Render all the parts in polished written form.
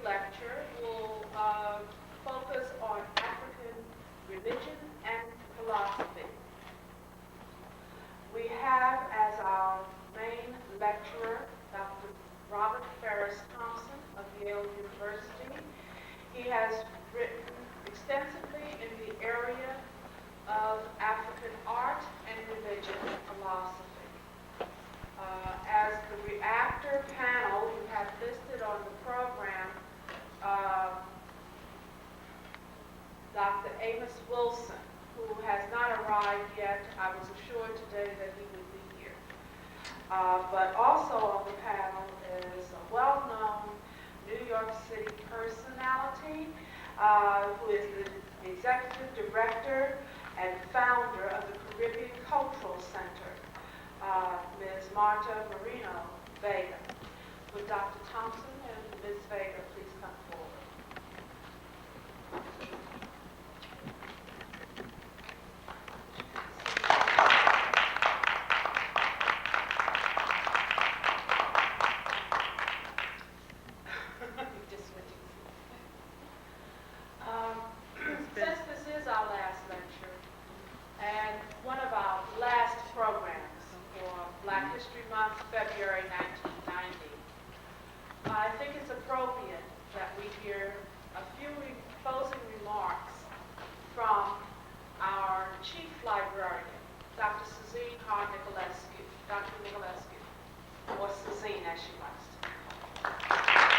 lecture will focus on African religion and philosophy. We have as our main lecturer Dr. Robert Farris Thompson of Yale University. He has written extensively in the area of African art and religion and philosophy. As the reactor panel, you have listed on the program Dr. Amos Wilson, who has not arrived yet. I was assured today that he would be here. But also on the panel is a well-known New York City personality who is the executive director and founder of the Caribbean Cultural Center, Ms. Marta Marino Vega. Would Dr. Thompson and Ms. Vega please come forward? Since this is our last lecture and one of our last programs for Black History Month, February 1990, I think it's appropriate that we hear a few closing remarks from our chief librarian, Dr. Suzine Nicolescu, Dr. Nicolescu, or Suzine as she likes to be called.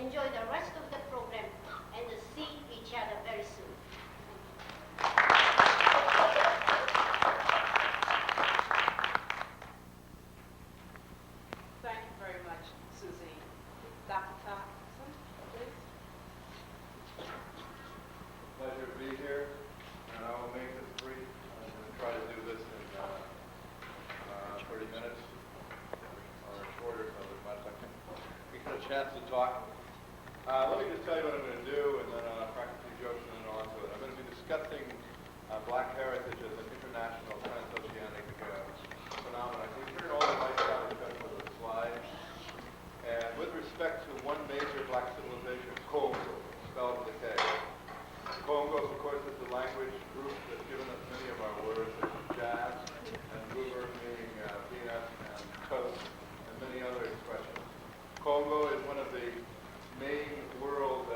Enjoy the rest of the program and see each other very soon. chance to talk. Let me just tell you what I'm going to do, and then practically Joseph on to it. I'm going to be discussing Black heritage as an international transoceanic phenomenon. Can you turn all the lights down except for the slide? And with respect to one major Black civilization, Congo, spelled with a K. Congo, of course, is the language group that's given us many of our words, such as jazz, and river meaning peanut, and coast, and many other expressions. Congo is one of the main world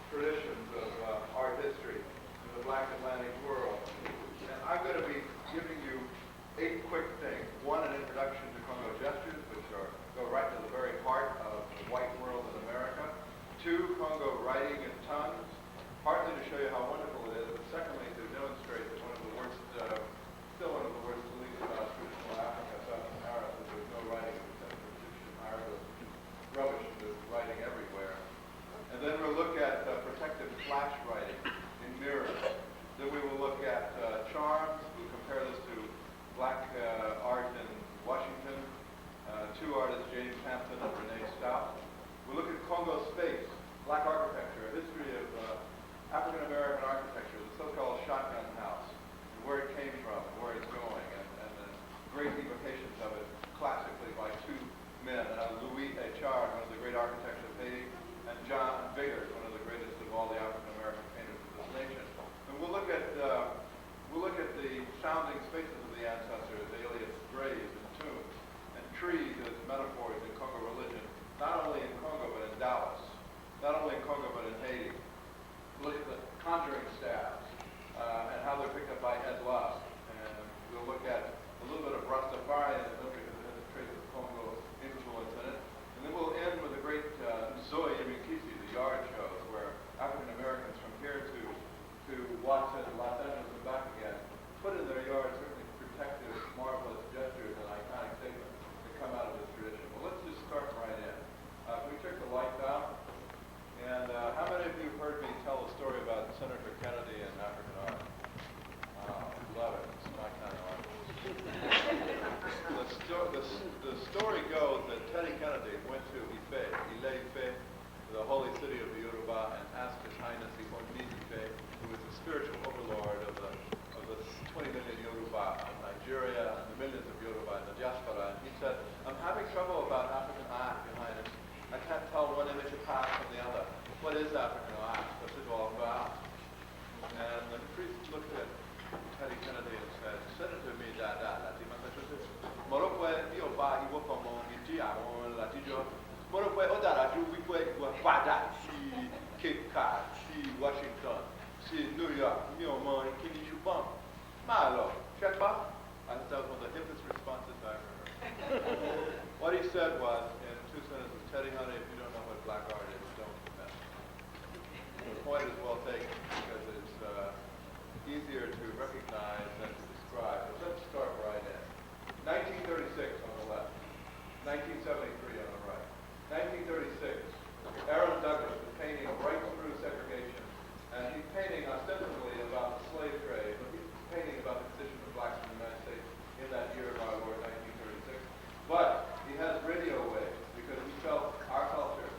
traditions of art history in the Black Atlantic world. And I'm going to be giving you 8 quick things. 1, an introduction to Congo gestures, which go right to the very heart of the white world in America. 2, Congo writing and tongues, partly to show you how wonderful it is, but secondly to demonstrate that one of the worst, still one of the worst beliefs about traditional Africa, Sub-Saharan, is there's no writing except for Egyptian hieroglyphs. Rubbish, there's writing everywhere. And then we'll look at protective flash writing in mirrors. Then we will look at charms. We'll compare this to Black art in Washington. 2 artists, James Hampton and Renee Stout. We'll look at Congo space, Black architecture, a history of African-American architecture, the so-called shotgun house, and where it came from and where it's going, and the great evocations of it classically by 2 men, Louis H.R., one of the great architects of Haiti, and John Biggert, one of the greatest of all the African-American painters of this nation. And we'll look at the sounding spaces of the ancestors, alias graves and tombs, and trees as metaphors in Congo religion, not only in Congo but in Dallas, not only in Congo but in Haiti. We'll look at the conjuring staffs and how they're picked up by Ed Lusk, and we'll look at a little bit of Rastafarianism because it has a trace of Congo influence in it. And then we'll end with a great Zoe Yamikisi, the yard shows, where African Americans from here to Watson, Los Angeles, and back again put in their yard certainly protective, marvelous gestures and iconic statements that come out of this tradition. Well, let's just start right in. Can we check the lights out? And how many of you have heard me tell a story about Senator Kennedy and African art? Love it. It's my kind of art. The story goes that Teddy Kennedy went to Ife, the holy city of the Yoruba, and asked His Highness Ife, who was the spiritual overlord of the 20 million Yoruba in Nigeria and the millions of Yoruba in the Diaspora. And he said, I'm having trouble about African art, Your Highness. I can't tell one image apart from the other. What is African art? What's it all about? And the priest looked at Teddy Kennedy and said, Senator me dada, lati Massachusetts. Morokwe Yoruba iwo komo iji awon latijo. Morokwe odara ju wípé iwo padà sí Cape Cod, sí Washington, sí New York, mi ò mọ kíni ṣùgbọ́n máa lọ. Check back. I thought that was one of the hippest responses I ever heard. What he said was, in 2 sentences, Teddy, honey, if you don't know what black art is, don't mess. The point is well taken because it's easier to recognize than to describe. But let's start right in. 1936 on the left, 1973 on the right. 1936, Aaron Douglas is painting right through segregation, and he's painting ostensibly about the slave trade, but he's painting about the condition of blacks in the United States in that year of our Lord, 1936. But he has radio waves because he felt our culture,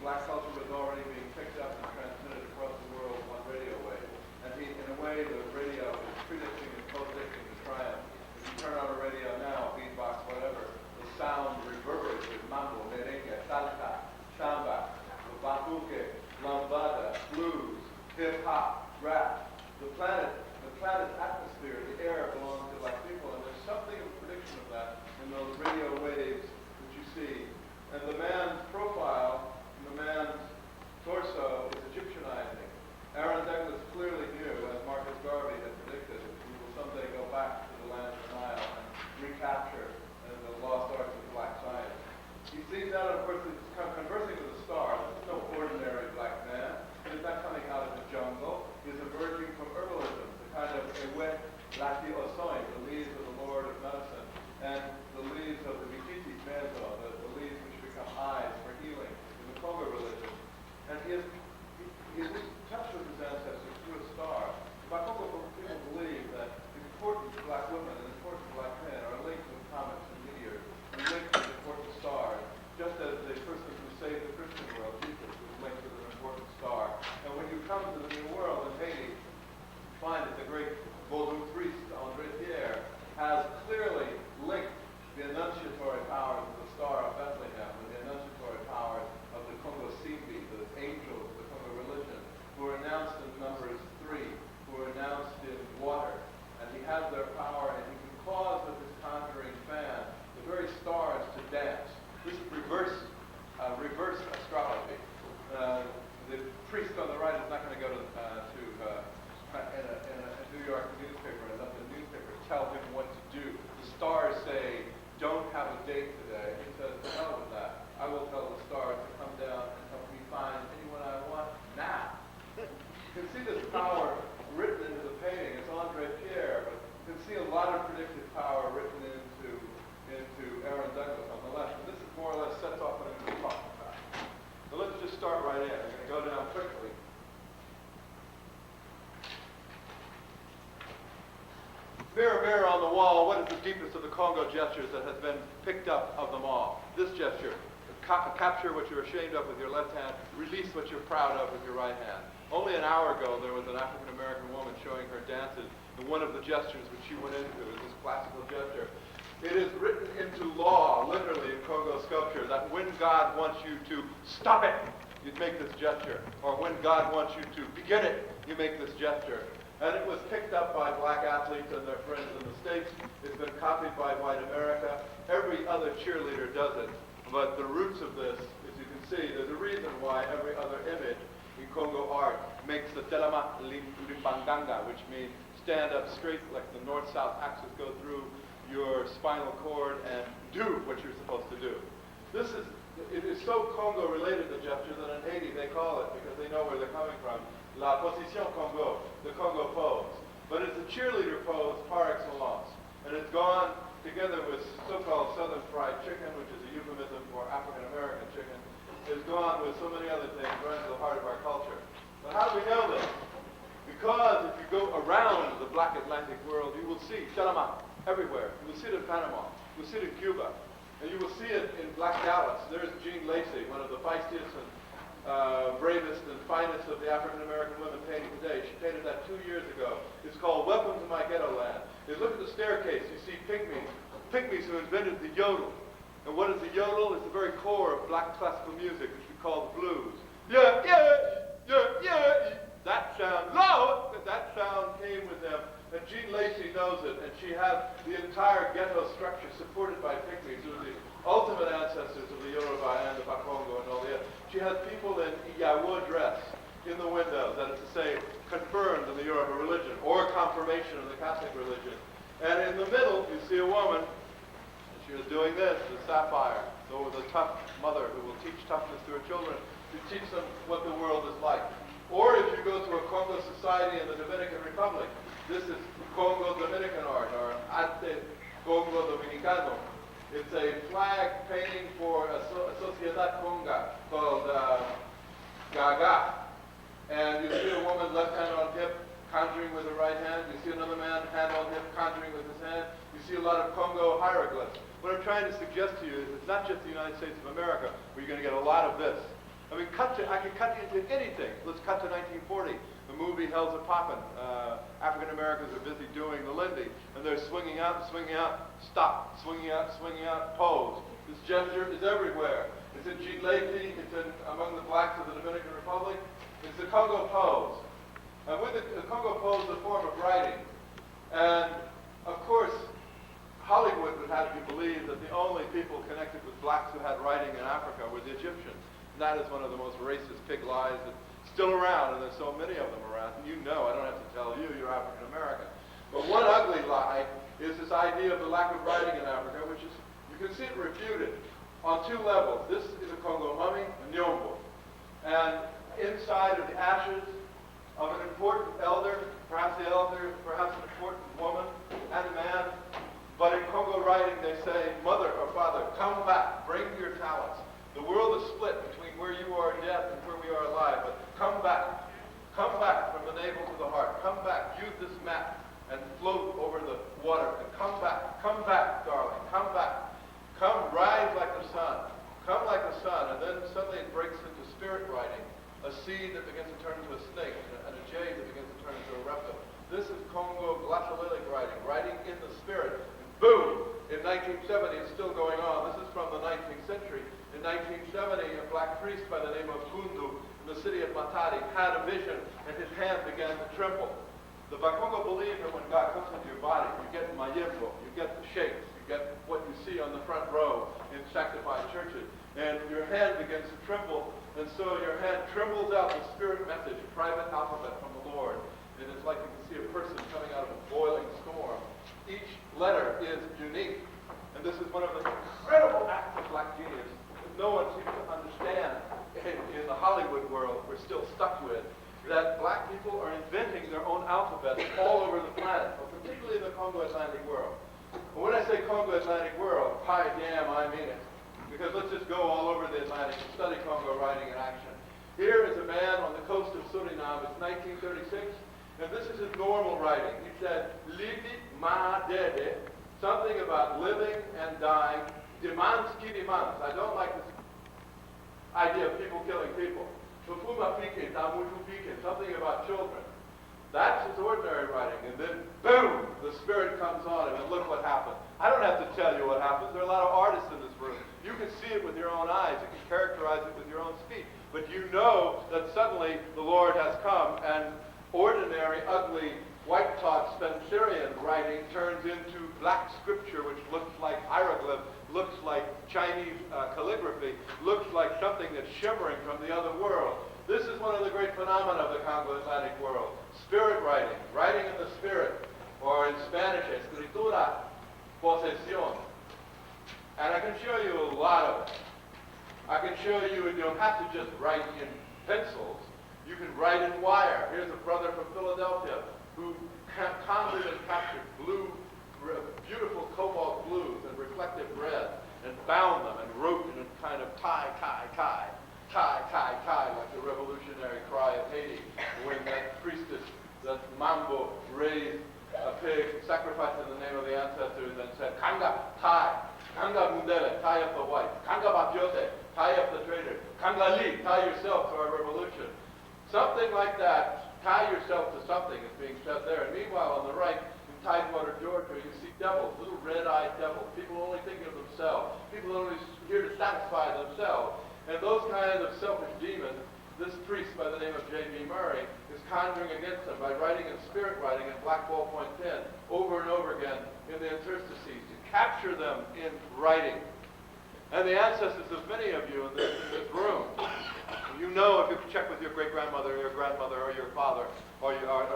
black culture, was already being picked up and transmitted across the world on radio waves. And he, in a way, the radio is predicting and post-dicting the triumph. If you turn on a radio now, beatbox, whatever, the sound reverberates with mambo, merengue, salsa, samba, batuque, lambada, blues, hip-hop, rap. The planet's atmosphere, the air belongs to black people, and there's something of a prediction of that in those radio waves that you see. And the man's profile, the man's torso is Egyptianizing. Aaron Douglas clearly knew, as Marcus Garvey had predicted, we will someday go back to the land of the Nile and recapture the lost arts of black science. He sees that, of course, he's conversing with the stars. This is no ordinary black man. He's not coming out of the jungle. He's emerging from herbalism, the kind of ewe lati osoin, the leaves of the Lord of Medicine, and the leaves of the Vijiti benzo, the leaves which become eyes for healing in the Congo religion. And he is in touch with his ancestors Mirror, mirror on the wall, what is the deepest of the Congo gestures that has been picked up of them all? This gesture. Capture what you're ashamed of with your left hand. Release what you're proud of with your right hand. Only an hour ago, there was an African-American woman showing her dances, and one of the gestures which she went into is this classical gesture. It is written into law, literally, in Congo sculpture, that when God wants you to stop it, you make this gesture. Or when God wants you to begin it, you make this gesture. And it was picked up by black athletes and their friends in the States. It's been copied by white America. Every other cheerleader does it. But the roots of this, as you can see, there's a reason why every other image in Congo art makes the telema limbanganga, which means stand up straight like the north-south axis go through your spinal cord and do what you're supposed to do. It is so Congo related, the gesture, that in Haiti they call it, because they know where they're coming from, la position Congo, the Congo pose. But it's a cheerleader pose par excellence. And it's gone together with so-called southern fried chicken, which is a euphemism for African-American chicken. It's gone with so many other things right to the heart of our culture. But how do we know this? Because if you go around the black Atlantic world, you will see Chalama everywhere. You will see it in Panama. You will see it in Cuba. And you will see it in Black Dallas. There's Jean Lacey, one of the feistiest and bravest and finest of the African-American women painting today. She painted that 2 years ago. It's called Welcome to My Ghetto Land. You look at the staircase, you see pygmies who invented the yodel. And what is the yodel? It's the very core of black classical music, which we call the blues. Yeah, yeah, yeah, yeah. That sound, loud, that sound came with them. And Jean Lacey knows it, and she has the entire ghetto structure supported by pygmies, who are the ultimate ancestors of the Yoruba and the Bakongo and all the other. She has people in Iyawo dress in the windows, that is to say, confirmed in the Yoruba religion, or confirmation in the Catholic religion. And in the middle, you see a woman, and she is doing this, the sapphire. So with a tough mother who will teach toughness to her children, to teach them what the world is like. Or if you go to a Congo society in the Dominican Republic, this is Congo Dominican art, or Arte Congo Dominicano. It's a flag painting for a Sociedad Conga called Gaga. And you see a woman left hand on hip, conjuring with her right hand. You see another man, hand on hip, conjuring with his hand. You see a lot of Congo hieroglyphs. What I'm trying to suggest to you is it's not just the United States of America where you're going to get a lot of this. I mean, I can cut into anything. Let's cut to 1940. The movie Hell's a Poppin'. African Americans are busy doing the Lindy, and they're swinging out, stop, swinging out, pose. This gesture is everywhere. It's in Jean Lacey, it's in among the blacks of the Dominican Republic. It's the Congo pose. And with the Congo pose is a form of writing. And of course, Hollywood would have you believe that the only people connected with blacks who had writing in Africa were the Egyptians. And that is one of the most racist pig lies that's still around, and there's so many of them around. And you know, I don't have to tell you, you're African American. But one ugly lie is this idea of the lack of writing in Africa, which is, you can see it refuted on two levels. This is a Congo mummy, a Nyombo. And inside are the ashes of an important elder, perhaps an important woman and a man. But in Congo writing, they say, mother or father, come back, bring your talents. The world is split between where you are dead and where we are alive, but come back. Come back from the navel to the heart. Come back, use this mat and float over the water. And come back, darling, come back. Come, rise like the sun. Come like the sun. And then suddenly it breaks into spirit writing, a seed that begins to turn into a snake, and a jade that begins to turn into a reptile. This is Congo glossolalia writing in the spirit. Boom! In 1970, it's still going on. This is from the 19th century. In 1970, a black priest by the name of Kundu in the city of Matadi had a vision, and his hand began to tremble. The Bakongo believe that when God comes into your body, you get mayembo, you get the shapes, you get what you see on the front row in sanctified churches, and your hand begins to tremble, and so your hand trembles out the spirit message, private alphabet from the Lord. It is like you can see a person coming out of a boiling storm. Each letter is unique, and this is one of the incredible acts of black genius that no one seems to understand in the Hollywood world we're still stuck with, that black people are inventing their own alphabets all over the planet, but particularly in the Congo-Atlantic world. And when I say Congo-Atlantic world, hi damn, I mean it. Because let's just go all over the Atlantic and study Congo writing in action. Here is a man on the coast of Suriname. It's 1936. And this is his normal writing. He said, Livi ma dede, something about living and dying. Demands ki demands. I don't like this idea of people killing people. Tufuma pike, tamutu pike, something about children. That's his ordinary writing. And then, boom, the Spirit comes on him, and look what happens. I don't have to tell you what happens. There are a lot of artists in this room. You can see it with your own eyes. You can characterize it with your own speech. But you know that suddenly the Lord has come, and ordinary, ugly, white-taught Spencerian writing turns into black scripture, which looks like hieroglyph, looks like Chinese calligraphy, looks like something that's shimmering from the other world. This is one of the great phenomena of the Congo-Atlantic world. Spirit writing, writing in the spirit, or in Spanish, escritura, posesión. And I can show you a lot of it. I can show you, and you don't have to just write in pencils. You can write in wire. Here's a brother from Philadelphia who conjured and captured blue, beautiful cobalt blues and reflective red, and bound them and wrote in a kind of tie, like the revolutionary cry of Haiti, when that priestess, that Mambo, raised a pig, sacrificed in the name of the ancestors, and said, Kanga, tie. Kanga mundele, tie up the white. Kanga bapiote, tie up the traitor. Kanga li, tie yourself to our revolution. Something like that, tie yourself to something is being said there. And meanwhile, on the right, in Tidewater, Georgia, you see devils, little red-eyed devils, people only thinking of themselves, people only here to satisfy themselves. And those kinds of selfish demons, this priest by the name of J.B. Murray is conjuring against them by writing in spirit writing in black ballpoint pen over and over again in the interstices to capture them in writing. And the ancestors of many of you in this room, you know, if you check with your great-grandmother or your grandmother or your father or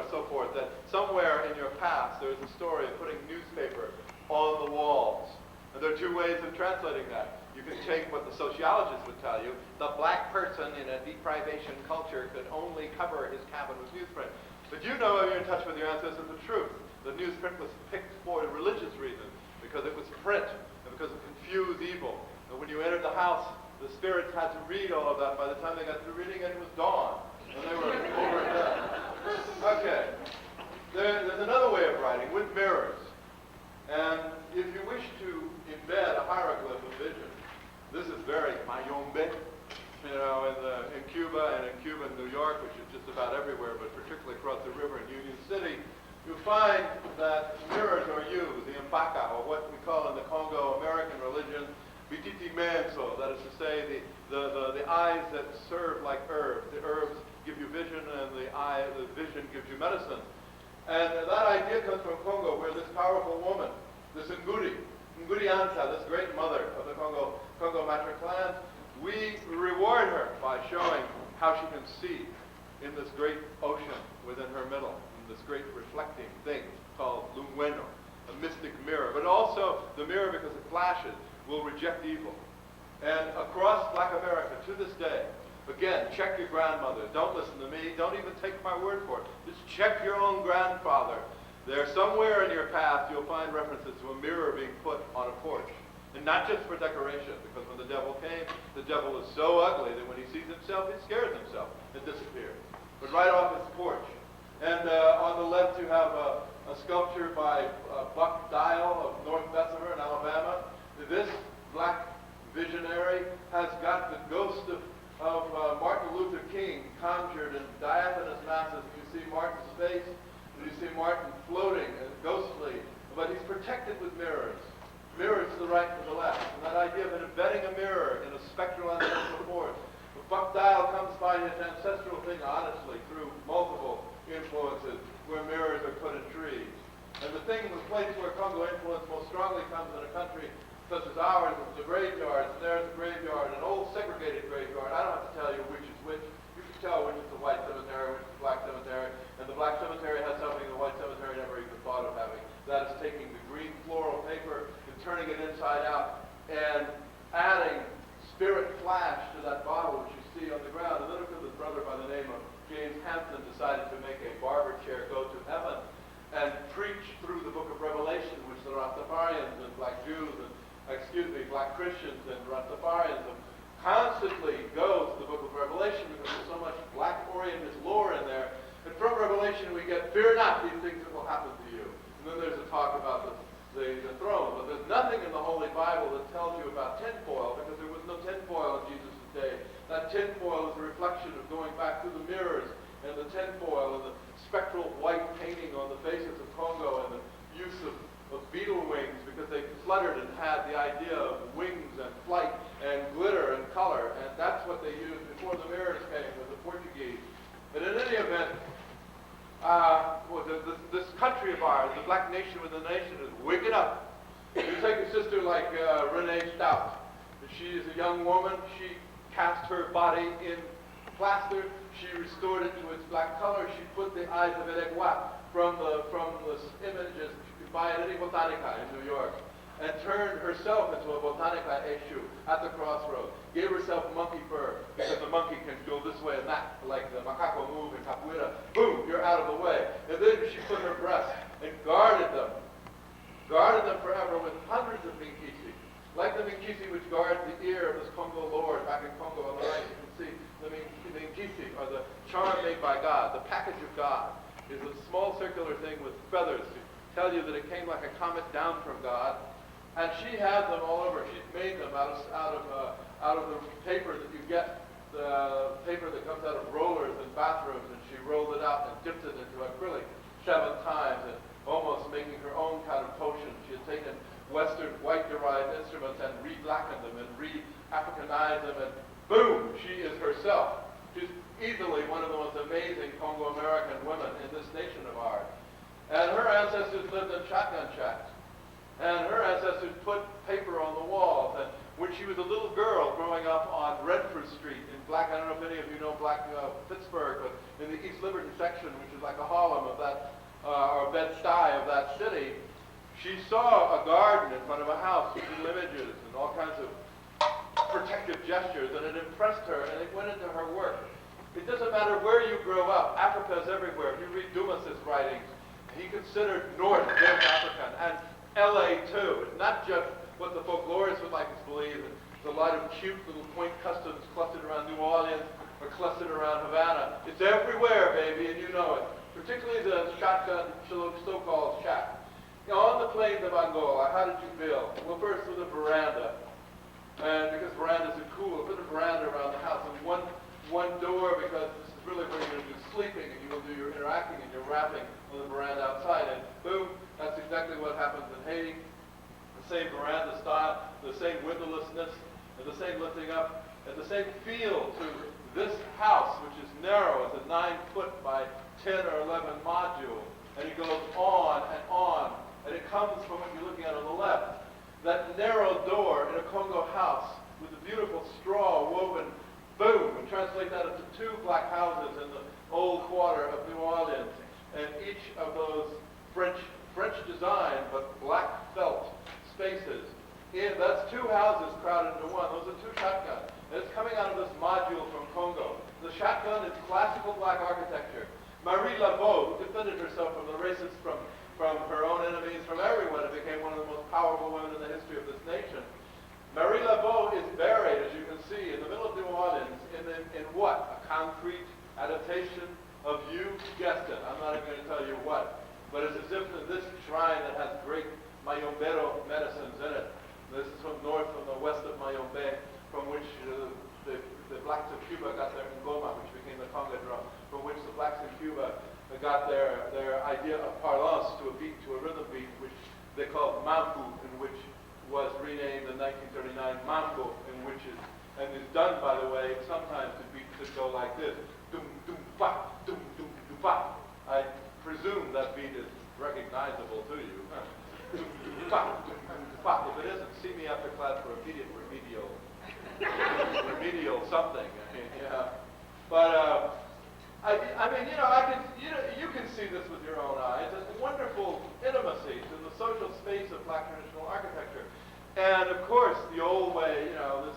so forth, that somewhere in your past there is a story of putting newspaper on the walls. And there are two ways of translating that. You can take what the sociologists would tell you. The black person in a deprivation culture could only cover his cabin with newsprint. But you know, if you're in touch with your ancestors, the truth. The newsprint was picked for a religious reason, because it was print, and because it confused evil. And when you entered the house, the spirits had to read all of that. By the time they got through reading it, it was dawn. And they were over and done. Okay. There's another way of writing, with mirrors. And if you wish to embed a hieroglyph of vision, this is very mayombe, you know, in Cuba and in Cuba and New York, which is just about everywhere, but particularly across the river in Union City, you find that mirrors are used, the mbaka, or what we call in the Congo-American religion, bititi menso, that is to say, the eyes that serve like herbs. The herbs give you vision, and the vision gives you medicine. And that idea comes from Congo, where this powerful woman, this Ngudi Anta, this great mother of the Congo Matra clan, we reward her by showing how she can see in this great ocean within her middle, in this great reflecting thing called Lumweno, a mystic mirror. But also the mirror, because it flashes, will reject evil. And across Black America to this day, again, check your grandmother. Don't listen to me. Don't even take my word for it. Just check your own grandfather. There, somewhere in your past, you'll find references to a mirror being put on a porch. And not just for decoration, because when the devil came, the devil is so ugly that when he sees himself, he scares himself and disappears. But right off his porch. And on the left, you have a sculpture by Buck Dial of North Bessemer in Alabama. This black visionary has got the ghost of Martin Luther King conjured in diaphanous masses. You see Martin's face, and you see Martin floating and ghostly, but he's protected with mirrors. Mirrors to the right and to the left. And that idea of embedding a mirror in a spectral ancestral force. Buck Dial comes by his ancestral thing honestly through multiple influences where mirrors are put in trees. And the thing, the place where Congo influence most strongly comes in a country such as ours, is the graveyards. And there's a graveyard, an old segregated graveyard. I don't have to tell you which is which. You can tell which is the white cemetery, which is the black cemetery. And the black cemetery has something the white cemetery never even thought of having. That is taking the green floral paper and turning it inside out and adding spirit flash to that bottle which you see on the ground. A little bit, this brother by the name of James Hampton decided to make a barber chair go to heaven and preach through the book of Revelation, which the Rastafarians and black Jews and black Christians and Rastafarians constantly go to the book of Revelation because there's so much black Orientalist lore in there. And from Revelation we get talk about the throne, but there's nothing in the Holy Bible that tells you about tinfoil, because there was no tinfoil in Jesus' day. That tinfoil is a reflection of going back through the mirrors and the tinfoil and the spectral white painting on the faces of Congo and the use of beetle wings, because they fluttered and had the idea of wings and flight and glitter and color, and that's what they used before the mirrors came with the Portuguese. But in any event, this country of ours, the black nation within the nation, is waking up. You take a sister like Renee Stout. She is a young woman. She cast her body in plaster. She restored it to its black color. She put the eyes of Elegua from the images you could buy at any botanica in New York, and turned herself into a botanica issue at the crossroads. Gave herself monkey fur, because the monkey can go this way and that, like the macaco move in capoeira. Boom, you're out of the way. And then she put her breasts and guarded them forever with hundreds of minkisi. Like the minkisi which guards the ear of this Congo lord back in Congo on the right, you can see the minkisi, or the charm made by God, the package of God, is a small circular thing with feathers to tell you that it came like a comet down from God. And she had them all over. She'd made them out of the paper that you get, the paper that comes out of rollers in bathrooms, and she rolled it out and dipped it into acrylic 7 times, and almost making her own kind of potion. She had taken Western white-derived instruments and re-blackened them and re-Africanized them, and boom, she is herself. She's easily one of the most amazing Congo-American women in this nation of ours. And her ancestors lived in shotgun shacks. And her ancestors put paper on the walls. And when she was a little girl growing up on Redford Street in Black, I don't know if any of you know Black Pittsburgh, but in the East Liberty section, which is like a Harlem of that, or Bed-Stuy of that city, she saw a garden in front of a house with little images and all kinds of protective gestures, and it impressed her, and it went into her work. It doesn't matter where you grow up. Africa is everywhere. If you read Dumas's writings, he considered North African, and LA too. It's not just what the folklorists would like us to believe. There's a lot of cute little quaint customs clustered around New Orleans or clustered around Havana. It's everywhere, baby, and you know it. Particularly the shotgun, so-called shack. You know, on the plains of Angola, how did you build? Well, first with a veranda. And because verandas are cool, put a veranda around the house, and one door, because this is really where you're going to do sleeping, and you will do your interacting and your rapping on the veranda outside, and boom, that's exactly what happens in Haiti. The same veranda style, the same windowlessness, and the same lifting up, and the same feel to this house, which is narrow. It's a 9-foot by 10 or 11 module, and it goes on, and it comes from what you're looking at on the left. That narrow door in a Congo house with the beautiful straw woven, boom, and translate that into 2 black houses in the old quarter of New Orleans, and each of those French design, but black felt spaces. That's 2 houses crowded into one. Those are 2 shotguns. And it's coming out of this module from Congo. The shotgun is classical black architecture. Marie Laveau, who defended herself from the racists, from her own enemies, from everyone, and became one of the most powerful women in the history of this nation. Marie Laveau is buried, as you can see, in the middle of New Orleans, in what? A concrete adaptation of, you guessed it, I'm not even going to tell you what, but it's as if in this shrine that has great Mayombero medicines in it. This is from the west of Mayombe, from which the blacks of Cuba got their ngoma, which became the conga drum, from which the blacks in Cuba got their idea of parlance to a beat, to a rhythm beat, which they called mambo, in which was renamed in 1939 mambo, and is done, by the way, sometimes to beats that go like this. Dum, dum, fa, dum, dum, dum, fa. I presume that beat is recognizable to you. Dum, dum, fa, dum, dum, fa. If it isn't, see me after class for immediate remedial something. I mean, yeah. But I mean, you know, you can see this with your own eyes. There's wonderful intimacies in the social space of black traditional architecture. And of course, the old way, you know,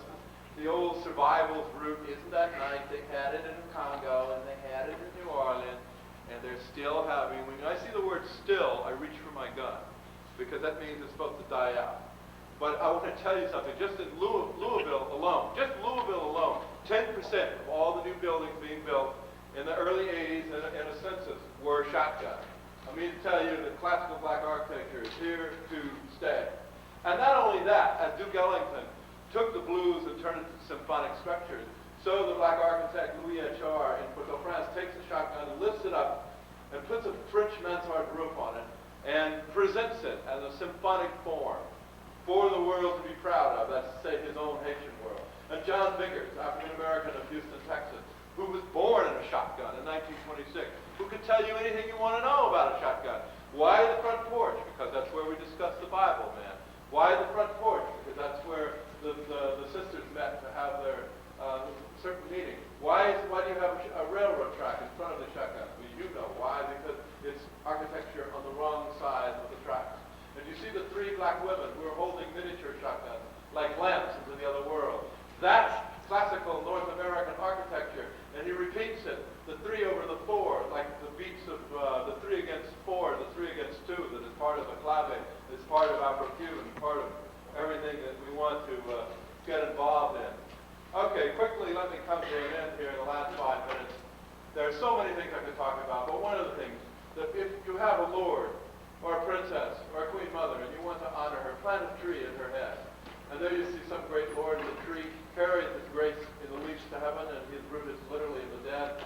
the old survival's route, isn't that nice? They had it in Congo, and they had it in New Orleans, and they're still having, when I see the word still, I reach for my gun, because that means it's supposed to die out. But I want to tell you something, just in Louisville alone, 10% of all the new buildings being built in the early 80s in a census were shotguns. I mean to tell you that classical black architecture is here to stay. And not only that, as Duke Ellington took the blues and turned it into symphonic structures, so the black architect Louis H.R. in Port-au-Prince takes a shotgun, lifts it up, and puts a French mansard roof on it, and presents it as a symphonic form for the world to be proud of. That's to say, his own Haitian world. And John Biggers, African-American of Houston, Texas, who was born in a shotgun in 1926, who could tell you anything you want to know about a shotgun. Why the front porch? Because that's where we discuss the Bible, man. Why the front porch? Because that's where the sisters met to have their certain meeting. Why do you have a railroad track in front of the shotgun? Well, you know why, because it's architecture on the wrong side of the tracks. And you see the three black women who are holding miniature shotguns like lamps into the other world. That's classical North American architecture, and he repeats it, the 3 over the 4, like the beats of the 3 against 4, the 3 against 2, that is part of the clave, is part of Afro-Cuban, part of everything that we want to get involved in. Okay, quickly let me come to an end here in the last 5 minutes. There are so many things I could talk about, but one of the things, that if you have a lord, or a princess, or a queen mother, and you want to honor her, plant a tree at her head. And there you see some great lord in the tree, carries his grace in the leash to heaven, and his root is literally in the dead.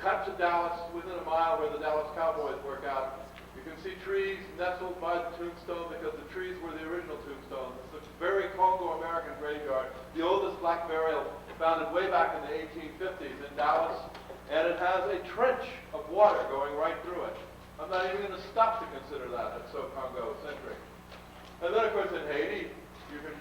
Cut to Dallas, within a mile where the Dallas Cowboys work out. You can see trees nestled by the tombstone because the trees were the original tombstones. It's a very Congo-American graveyard, the oldest black burial founded way back in the 1850s in Dallas, and it has a trench of water going right through it. I'm not even going to stop to consider that. It's so Congo-centric. And then, of course, in Haiti, you can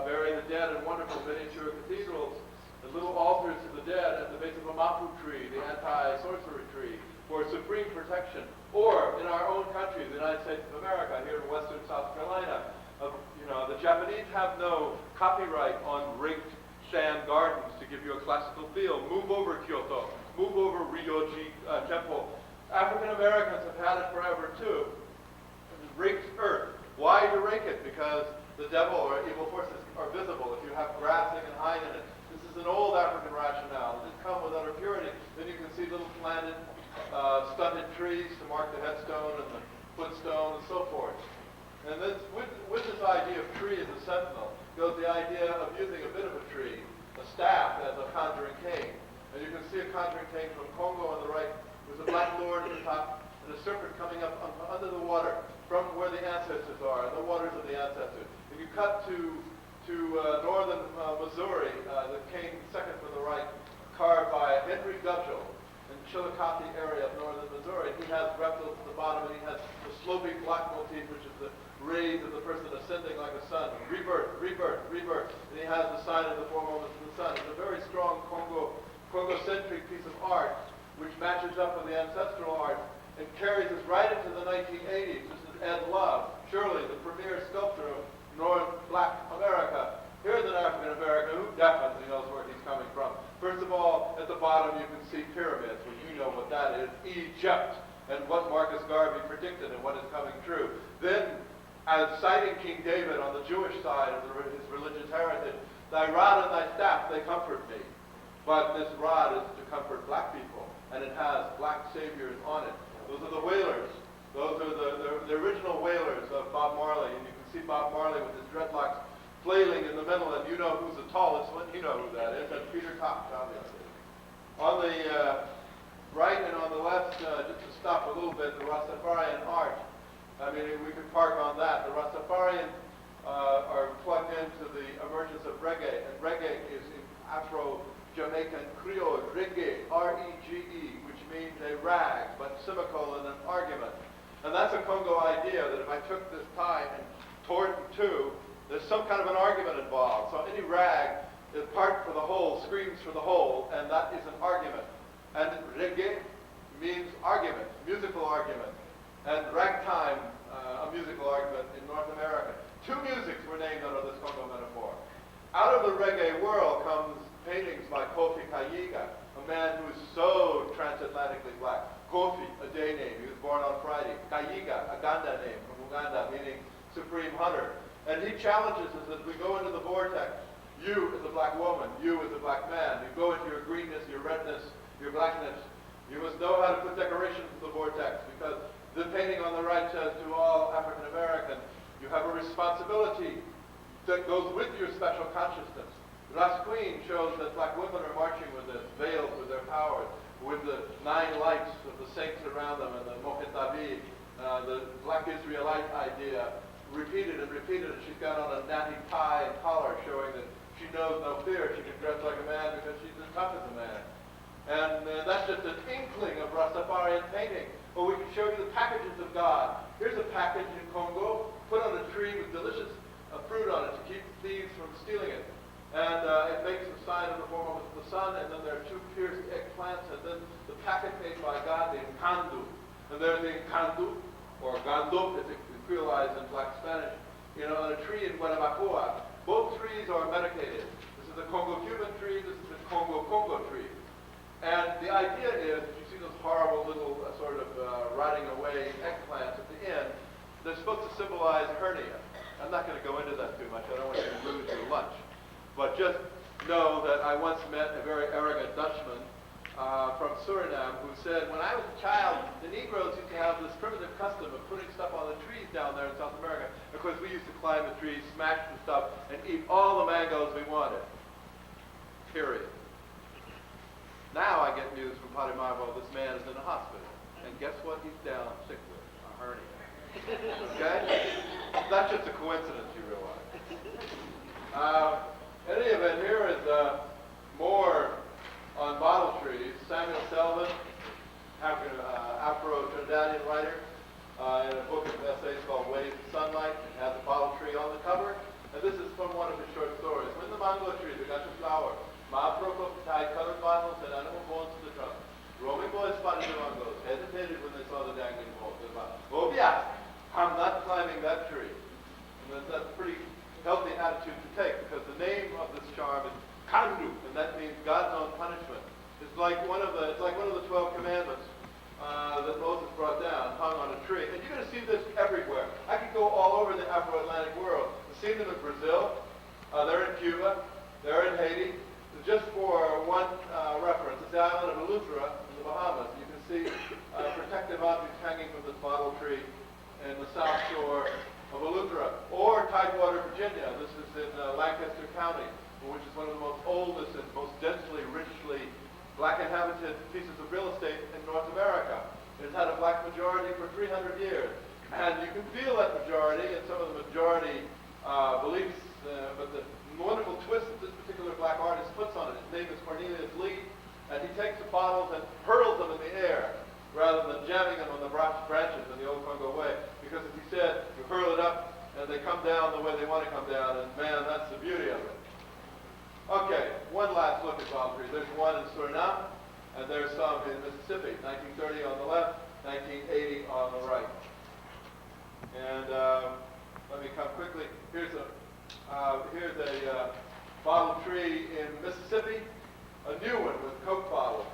bury the dead in wonderful miniature cathedrals, the little altars to the dead at the base of a mapu tree, the anti-sorcery tree, for supreme protection. Or in our own country, the United States of America, here in western South Carolina, the Japanese have no copyright on rigged sand gardens to give you a classical feel. Move over Kyoto, move over Ryoji Temple. African Americans have had it forever too. Rigged earth. Why to rake it? Because the devil or evil forces are visible if you have grassing and hide in it. This is an old African rationale. It didn't come with utter purity. Then you can see little planted, stunted trees to mark the headstone and the footstone and so forth. And then with this idea of tree as a sentinel goes the idea of using a bit of a tree, a staff, as a conjuring cane. And you can see a conjuring cane from Congo on the right with a black lord at the top and a serpent coming up under the water from where the ancestors are, and the waters of the ancestors. If you cut to northern Missouri, the cane second from the right, carved by Henry Gudgel in Chillicothe area of northern Missouri. He has reptiles at the bottom, and he has the sloping black motif, which is the rays of the person ascending like a sun. Rebirth, rebirth, rebirth. And he has the sign of the 4 moments of the sun. It's a very strong Congo-centric piece of art, which matches up with the ancestral art and carries us right into the 1980s. This is Ed Love, surely the premier sculptor of North Black America. Here's an African American who definitely knows where he's coming from. First of all, at the bottom you can see pyramids, well, you know what that is, Egypt, and what Marcus Garvey predicted and what is coming true. Then, as citing King David on the Jewish side of his religious heritage, thy rod and thy staff, they comfort me. But this rod is to comfort black people, and it has black saviors on it. Those are the Wailers. Those are the original Wailers of Bob Marley, and you can see Bob Marley with his dreadlocks flailing in the middle, and you know who's the tallest one. You know who that is. That's Peter Koch, obviously. On the right and on the left, just to stop a little bit, the Rastafarian art. I mean, we could park on that. The Rastafarians are plugged into the emergence of reggae, and reggae is in Afro-Jamaican Creole, reggae, R-E-G-E, which means a rag, but semicolon, an argument. And that's a Congo idea, that if I took this tie and tore it in two, there's some kind of an argument involved. So any rag is part for the whole, screams for the whole, and that is an argument. And reggae means argument, musical argument. And ragtime, a musical argument in North America. 2 musics were named under this Congo metaphor. Out of the reggae world comes paintings by Kofi Kayiga, a man who is so transatlantically black. Kofi, a day name, he was born on Friday. Kayiga, a Ganda name from Uganda, meaning supreme hunter. And he challenges us as we go into the vortex. You as a black woman, you as a black man, you go into your greenness, your redness, your blackness. You must know how to put decorations in the vortex, because The painting on the right says, to all African American, you have a responsibility that goes with your special consciousness. Ras Queen shows that black women are marching with this, veiled with their powers, with the 9 lights of the saints around them, and the Mochet David, the black Israelite idea, repeated and repeated, and she's got on a natty tie and collar showing that she knows no fear. She can dress like a man because she's as tough as a man. And that's just an inkling of Rastafarian painting. Or we can show you the packages of God. Here's a package in Congo, put on a tree with delicious fruit on it to keep thieves from stealing it. And it makes a sign in the form of the sun, and then there are 2 pierced eggplants, and then the packet made by God, the Nkandu. And there's the Nkandu, or Gando, as it's creolized in black Spanish, on a tree in Guanabacoa. Both trees are medicated. This is the Congo-Cuban tree, this is the Congo-Congo tree. And the idea is, you see those horrible little rotting away eggplants at the end, they're supposed to symbolize hernia. I'm not going to go into that too much. I don't want you to lose your lunch. But just know that I once met a very arrogant Dutchman from Suriname who said, when I was a child, the Negroes used to have this primitive custom of putting stuff on the trees down there in South America. Of course, we used to climb the trees, smash the stuff, and eat all the mangoes we wanted. Period. Now I get news from Paramaribo, this man is in a hospital. And guess what he's down sick with? A hernia. Okay? That's just a coincidence, you realize. In any event, here is more on bottle trees. Samuel Selvin, Afro-Trinidadian writer, in a book of essays called Waves of Sunlight. It has a bottle tree on the cover. And this is from one of his short stories. When the mango trees, they got your flower. Mahaproko tied colored bottles and animal bones to the trunk. Roaming boys spotted the mangoes, hesitated when they saw the dangling bones. They thought, oh yeah, I'm not climbing that tree. And that's a pretty healthy attitude to take, because the name of this charm is Kandu, and that means God's own punishment. It's like one of the 12 commandments that Moses brought down, hung on a tree. And you're going to see this everywhere. I could go all over the Afro-Atlantic world. I've seen them in Brazil, they're in Cuba, they're in Haiti. Just for one reference, it's the island of Eleuthera in the Bahamas. You can see protective objects hanging from this bottle tree in the south shore of Eleuthera. Or Tidewater, Virginia. This is in Lancaster County, which is one of the most oldest and most densely, richly black inhabited pieces of real estate in North America. It's had a black majority for 300 years. And you can feel that majority in some of the majority beliefs, but the wonderful twist that this particular black artist puts on it. His name is Cornelius Lee, and he takes the bottles and hurls them in the air rather than jamming them on the branches in the old Congo way. Because as he said, you hurl it up and they come down the way they want to come down, and man, that's the beauty of it. Okay, one last look at bottle trees. There's one in Suriname, and there's some in Mississippi, 1930 on the left, 1980 on the right. And let me come quickly. Here's a bottle tree in Mississippi, a new one with Coke bottles,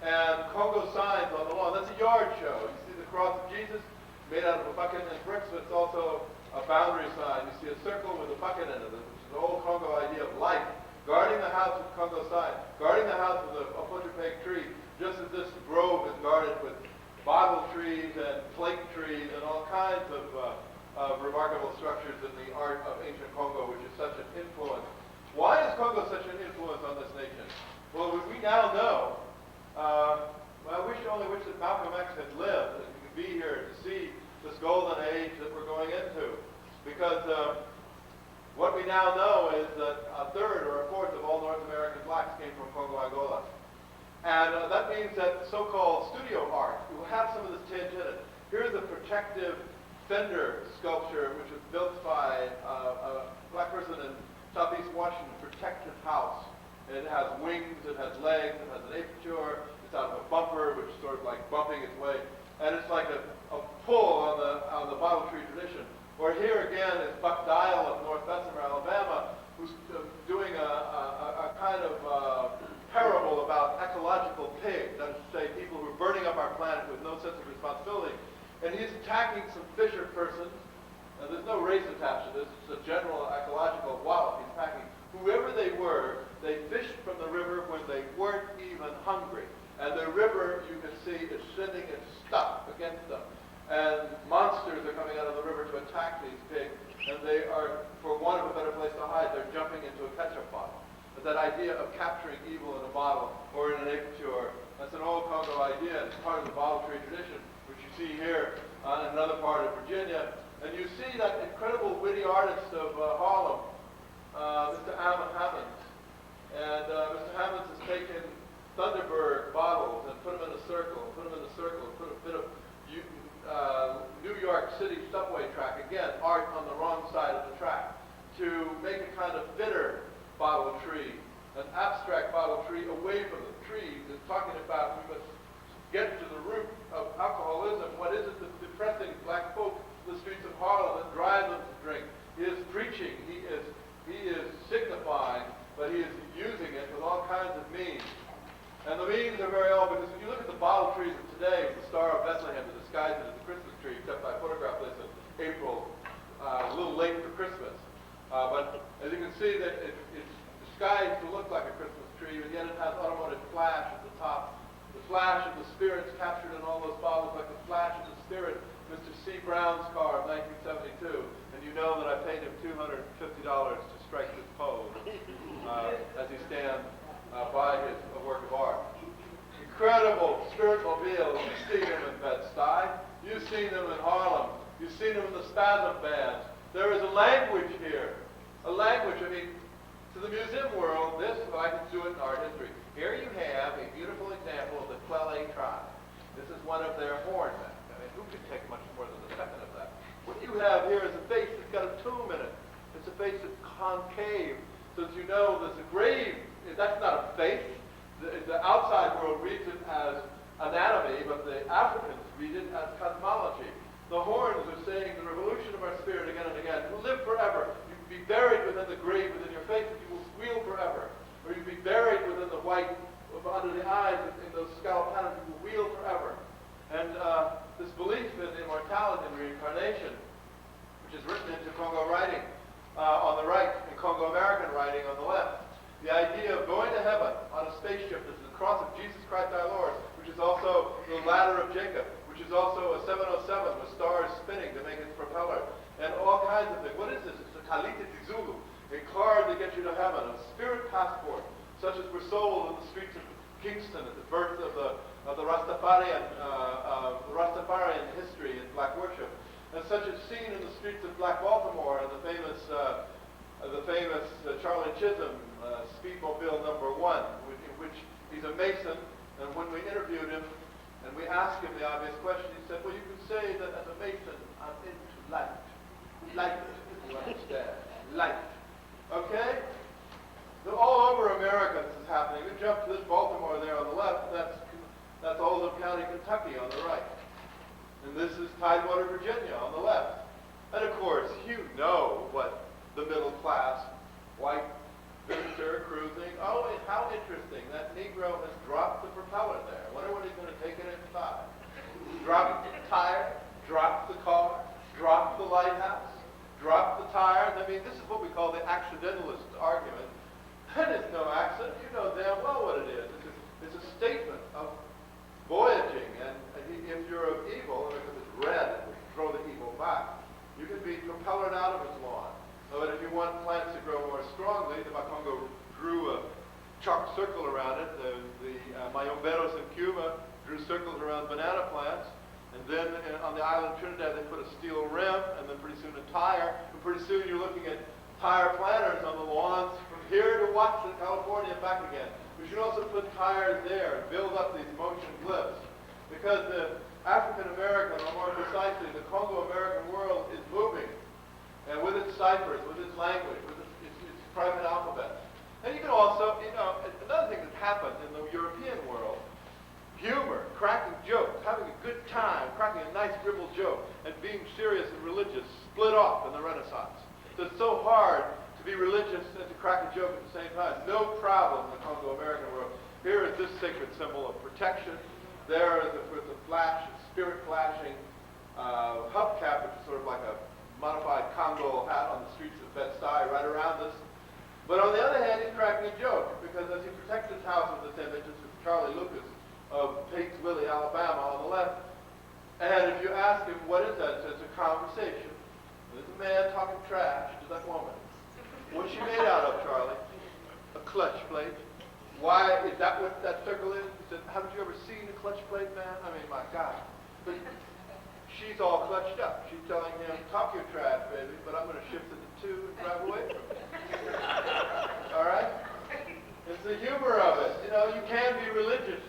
and Congo signs on the lawn. That's a yard show. You see the cross of Jesus made out of a bucket and bricks, but it's also a boundary sign. You see a circle with a bucket in it, which is the old Congo idea of life. Guarding the house with Congo sign, guarding the house with a butcherpeg tree, just as this grove is guarded with bottle trees and flake trees and all kinds of remarkable structures in the art of ancient Congo, which is such an influence. Why is Congo such an influence on this nation? Well, we now know. I only wish that Malcolm X had lived and he could be here to see this golden age that we're going into. Because what we now know is that a third or a fourth of all North American blacks came from Congo-Angolan. And that means that so-called studio art will have some of this tinge in it. Here's a protective fender sculpture which was built by a black person in southeast Washington, protective house. It has wings, it has legs, it has an aperture, it's out of a bumper which is sort of like bumping its way. And it's like a pull on the bottle tree tradition. Or here again is Buck Dial of North Bessemer, Alabama, who's doing a kind of parable about ecological pigs, that is to say, people who are burning up our planet with no sense of responsibility. And he's attacking some fisher persons. Now, there's no race attached to this. It's a general ecological wallop he's attacking. Whoever they were, they fished from the river when they weren't even hungry. And the river, you can see, is sending its stuff against them. and monsters are coming out of the river to attack these pigs, and they are, for want of a better place to hide, they're jumping into a ketchup bottle. But that idea of capturing evil in a bottle or in an epicure, that's an old Congo idea. It's part of the bottle tree tradition, which you see here in another part of Virginia. And you see that incredible witty artist of Harlem, Mr. Hammonds. And Mr. Hammonds has taken Thunderbird bottles and put them in a circle, and put them in a circle, and put a bit of New York City subway track, again, art on the wrong side of the track, to make a kind of bitter bottle tree, an abstract bottle tree away from the trees, is talking about we must get to the root of alcoholism. What is it that's depressing black folk in the streets of Harlem and drive them to drink? He is preaching, he is signifying, but he is using it with all kinds of means. And the means are very old, because when you look at the bottle trees of today, with the Star of Bethlehem to disguise it as a Christmas tree, except I photographed this in April, a little late for Christmas. But as you can see, that it's disguised to look like a Christmas tree, but yet it has automotive flash at the top. The flash of the spirits captured in all those bottles, like the flash of the spirit of Mr. C. Brown's car of 1972. And you know that I paid him $250 to strike this pose as he stands by his work of art. Incredible spirit mobiles. You've seen them in Bed-Stuy. You've seen them in Harlem. You've seen them in the Spasm bands. There is a language here. A language, I mean, to the museum world, this, well, I can do it in art history. Here you have a beautiful example of the Kwele tribe. This is one of their horn men. I mean, who could take much more than a second of that? What you have here is a face that's got a tomb in it. It's a face that's concave, so that you know there's a grave. That's not a face. The outside world reads it as anatomy, but the Africans read it as cosmology. The horns are saying the revolution of our spirit again and again. You will live forever. You will be buried within the grave within your face, but you will squeal forever. Or you will be buried within the white under the eyes in those scallop patterns. You will wheel forever. And this belief in immortality and reincarnation, which is written into Congo writing on the right and Congo-American writing on the left. The idea of going to heaven on a spaceship that is the cross of Jesus Christ our Lord, which is also the ladder of Jacob, which is also a 707 with stars spinning to make its propeller, and all kinds of things. What is this? It's a Kalite Zulu, a card that gets you to heaven, a spirit passport, such as were sold in the streets of Kingston at the birth of the Rastafarian history in black worship, and such as seen in the streets of Black Baltimore and the famous Charlie Chisholm Speedmobile number 1, in which he's a Mason, and when we interviewed him, and we asked him the obvious question, he said, well, you can say that as a Mason, I'm into light. Light, you understand? Light. Okay? So all over America this is happening. We jump to this Baltimore there on the left, that's Oldham County, Kentucky on the right. And this is Tidewater, Virginia on the left. And of course, you know what the middle class, white visitor cruising, oh, how interesting, that Negro has dropped the propeller there. I wonder when he's going to take it inside. Dropped the tire, dropped the car, dropped the lighthouse, dropped the tires. I mean, this is what we call the accidentalist argument. That is no accident. You know damn well what it is. It's a statement of voyaging, and if you're of evil, because it's red, we throw the evil back, you can be propellered out of its lawn. But if you want plants to grow more strongly, the Bakongo drew a chalk circle around it. The Mayomberos in Cuba drew circles around banana plants. And then on the island of Trinidad, they put a steel rim, and then pretty soon a tire. And pretty soon you're looking at tire planters on the lawns from here to Watson, California, and back again. We should also put tires there and build up these motion glyphs. Because the African American, or more precisely, the Congo-American world is moving. And with its ciphers, with its language, with its private alphabet. And you can also, another thing that's happened in the European world, humor, cracking jokes, having a good time, cracking a nice dribble joke, and being serious and religious split off in the Renaissance. So it's so hard to be religious and to crack a joke at the same time. No problem in the Congo-American world. Here is this sacred symbol of protection. There is with the flash, spirit flashing hubcap, which is sort of like a modified Congo hat on the streets of Bed-Stuy right around us. But on the other hand, he's cracking a joke, because as he protects his house with this image, this is Charlie Lucas of Pates Willie, Alabama on the left. And if you ask him, conversation. There's a man talking trash to that woman. What's she made out of, Charlie? A clutch plate. Why is that what that circle is? He said, haven't you ever seen a clutch plate, man? I mean, my God. But she's all clutched up. She's telling him, talk your trash, baby, but I'm going to shift it to 2 and drive away from you. All right? It's the humor of it. You know, you can be religious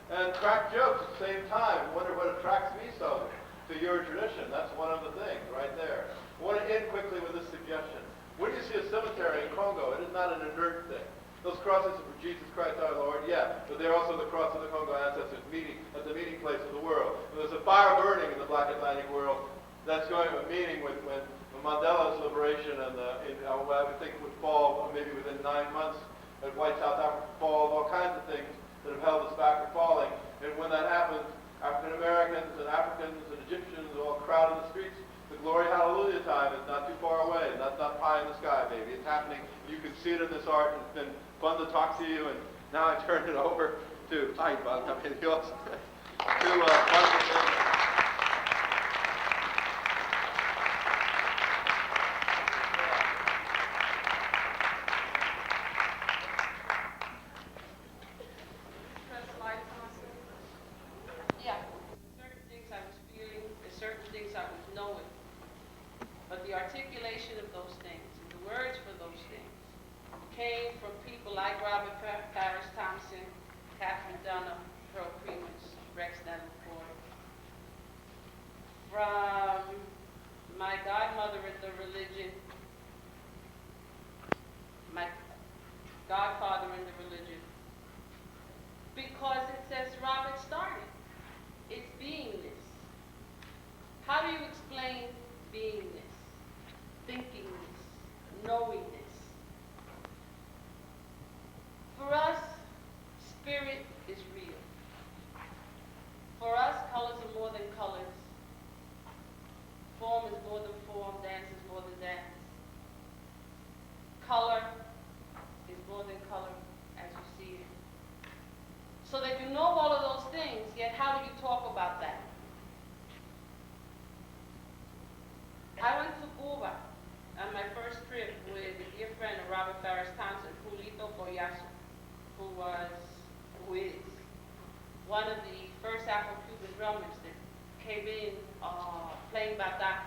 and crack jokes at the same time. Wonder what attracts me so to your tradition. That's one of the things right there. I want to end quickly with this suggestion. When you see a cemetery in Congo, it is not an inert thing. Those crosses are for Jesus Christ our Lord, yeah, but they're also the cross of the Congo ancestors meeting at the meeting place of the world. And there's a fire burning in the Black Atlantic world that's going to a meeting with when Mandela's liberation and I would think it would fall maybe within 9 months at White South Africa fall, all kinds of things that have held us back from falling. And when that happens, African Americans and Africans and Egyptians all crowd in the streets. The glory hallelujah time is not too far away. That's not pie in the sky, baby. It's happening. You can see it in this art, and it's been fun to talk to you. And now I turn it over to Yeah, certain things I was feeling and certain things I was knowing. But the articulation of those things, and the words for those things, came from people like Robert Farris Thompson, Catherine Dunham, Pearl Primus, Rex Davenport, from my godmother in the religion, my godfather in the religion, because it's as Robert started. It's beingness. How do you explain beingness, thinkingness, knowingness? For us, spirit is real. For us, colors are more than colors. Form is more than form. Dance is more than dance. Color is more than color as you see it. So that you know all of those things, yet how do you talk about that? I went to Cuba on my first trip with a dear friend of Robert Farris Thompson, Julito Collazo, who is one of the first Afro-Cuban drummers that came in playing bata,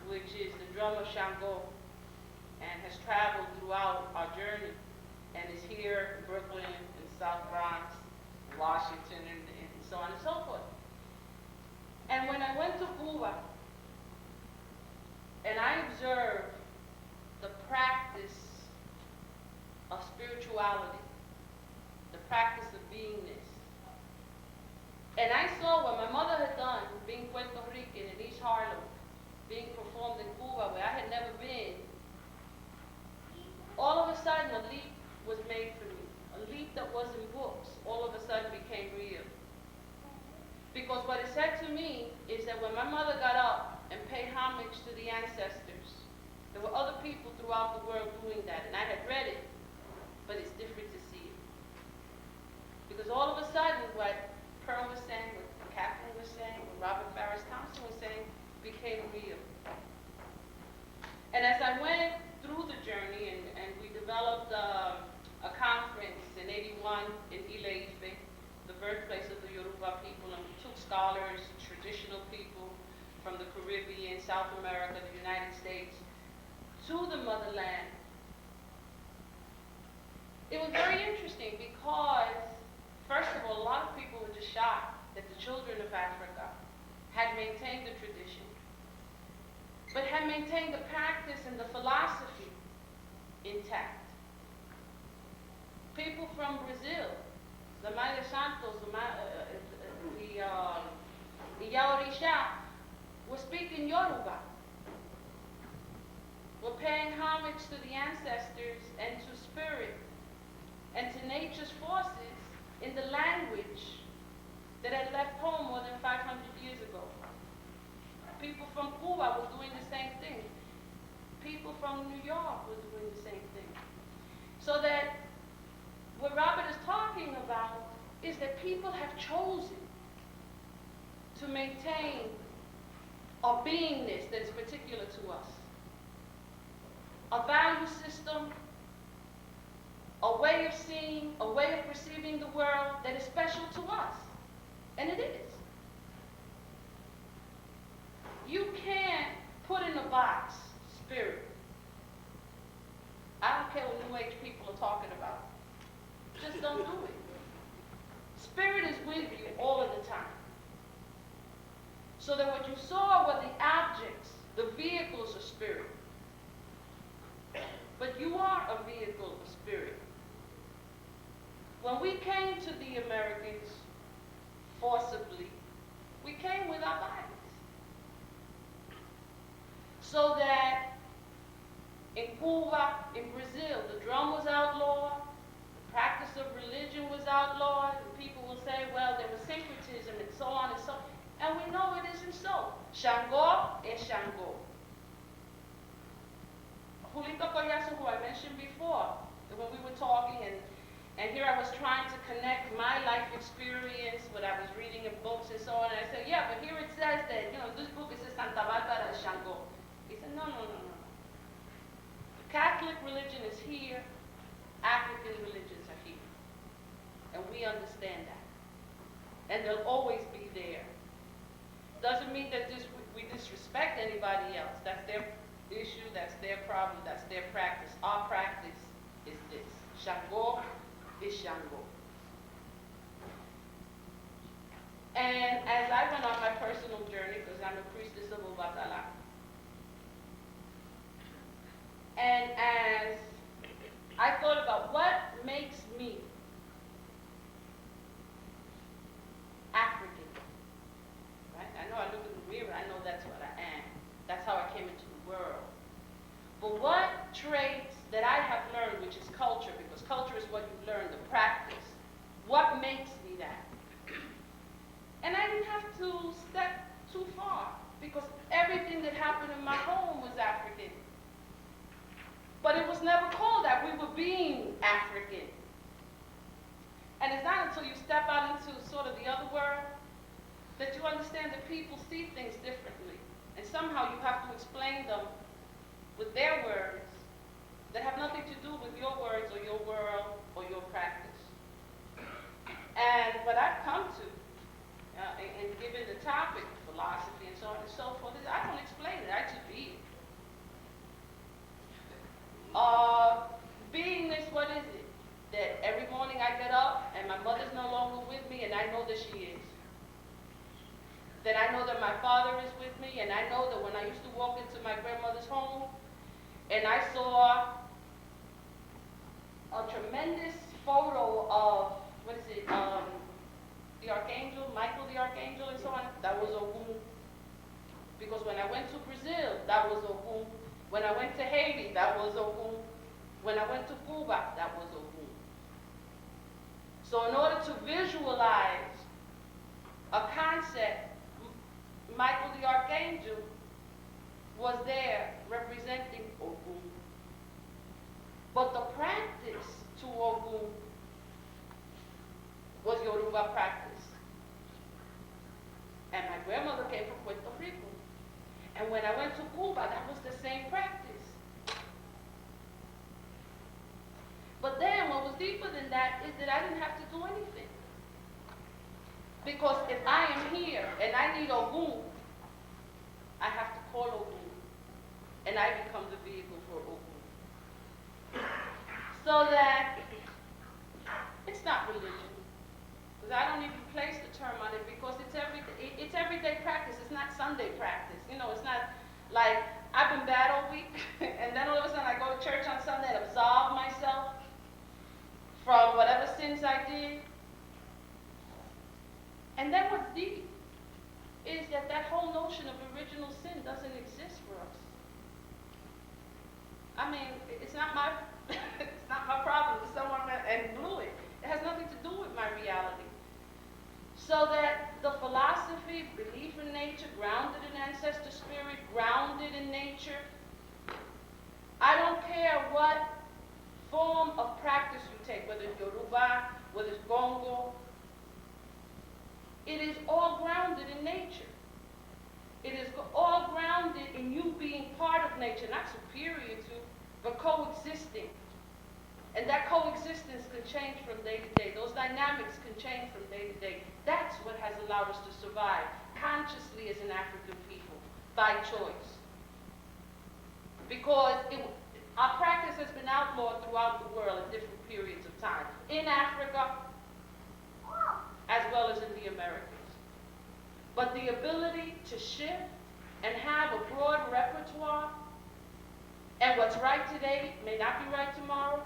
which is the drum of Shango, and has traveled throughout our journey, and is here in Brooklyn, in South Bronx, Washington, and so on and so forth. And when I went to Cuba, and I observed the practice of spirituality, the practice of beingness, and I saw what my mother had done, being Puerto Rican in East Harlem, being performed in Cuba, where I had never been. All of a sudden, a leap was made for me. A leap that was in books, all of a sudden became real. Because what it said to me is that when my mother got up and paid homage to the ancestors, there were other people throughout the world doing that. And I had read it, but it's different to see it. Because all of a sudden, what Pearl was saying, what Catherine was saying, what Robert Farris Thompson was saying, became real. And as I went through the journey, and we developed a conference in '81 in Ile-Ife, the birthplace of the Yoruba people, and we took scholars, traditional people from the Caribbean, South America, the United States, to the motherland. It was very interesting because, first of all, a lot of people were just shocked that the children of Africa had maintained the tradition, but had maintained the practice and the philosophy intact. People from Brazil, the Maya Santos, the Yaorisha, were speaking Yoruba, were paying homage to the ancestors and to spirit and to nature's forces in the language that had left home more than 500 years ago. People from Cuba were doing the same thing. People from New York were doing the same thing. So that what Robert is talking about is that people have chosen to maintain a beingness that is particular to us, a value system, a way of seeing, a way of perceiving the world that is special to us. And it is. You can't put in a box spirit. I don't care what New Age people are talking about. Just don't do it. Spirit is with you all of the time. So that what you saw were the objects, the vehicles of spirit. But you are a vehicle of spirit. When we came to the Americas forcibly, we came with our bodies. So that in Cuba, in Brazil, the drum was outlawed, the practice of religion was outlawed, and people will say, well, there was syncretism and so on and so on. And we know it isn't so. Shango is Shango. Julito Collazo, who I mentioned before, when we were talking, and here I was trying to connect my life experience, what I was reading in books and so on, and I said, yeah, but here it says that, this book is Santa Barbara is Shango. He said, no. The Catholic religion is here, African religions are here. And we understand that. And they'll always be there. Doesn't mean that we disrespect anybody else. That's their issue, that's their problem, that's their practice. Our practice is this. Shango is Shango. And as I went on my personal journey, because I'm a priestess of Obatala, and as I thought about what makes me African, right? I know I look in the mirror, I know that's what I am. That's how I came into the world. But what traits that I have learned, which is culture, because culture is what you learn, the practice, what makes me that? And I didn't have to step too far, because everything that happened in my home was African. But it was never called that. We were being African. And it's not until you step out into sort of the other world that you understand that people see things differently. And somehow you have to explain them with their words that have nothing to do with your words or your world or your practice. And what I've come to, and given the topic, philosophy and so on and so forth, is I don't explain it, I just be it. Beingness, what is it? That every morning I get up and my mother's no longer with me and I know that she is. That I know that my father is with me, and I know that when I used to walk into my grandmother's home and I saw a tremendous photo of, the Archangel, Michael the Archangel and so on, that was Ogun. Because when I went to Brazil, that was Ogun. When I went to Haiti, that was Ogun. When I went to Cuba, that was Ogun. So in order to visualize a concept, Michael the Archangel was there representing Ogun. But the practice to Ogun was Yoruba practice. And my grandmother came from Puerto Rico. And when I went to Cuba, that was the same practice. But then what was deeper than that is that I didn't have to do anything. Because if I am here and I need Ogun, I have to call Ogun. And I become the vehicle for Ogun. So that it's not religion. Because I don't even place the term on it because it's everyday practice. It's not Sunday practice. It's not like I've been bad all week and then all of a sudden I go to church on Sunday and absolve myself from whatever sins I did. And then what's deep is that whole notion of original sin doesn't exist for us. I mean, it's not my it's not my problem that someone went and blew it. It has nothing to do with my reality. So that the philosophy, belief in nature, grounded in ancestor spirit, grounded in nature, I don't care what form of practice you take, whether it's Yoruba, whether it's Congo, it is all grounded in nature. It is all grounded in you being part of nature, not superior to, but coexisting. And that coexistence can change from day to day. Those dynamics can change from day to day. That's what has allowed us to survive consciously as an African people, by choice. Because our practice has been outlawed throughout the world at different periods of time. In Africa, as well as in the Americas. But the ability to shift and have a broad repertoire, and what's right today may not be right tomorrow,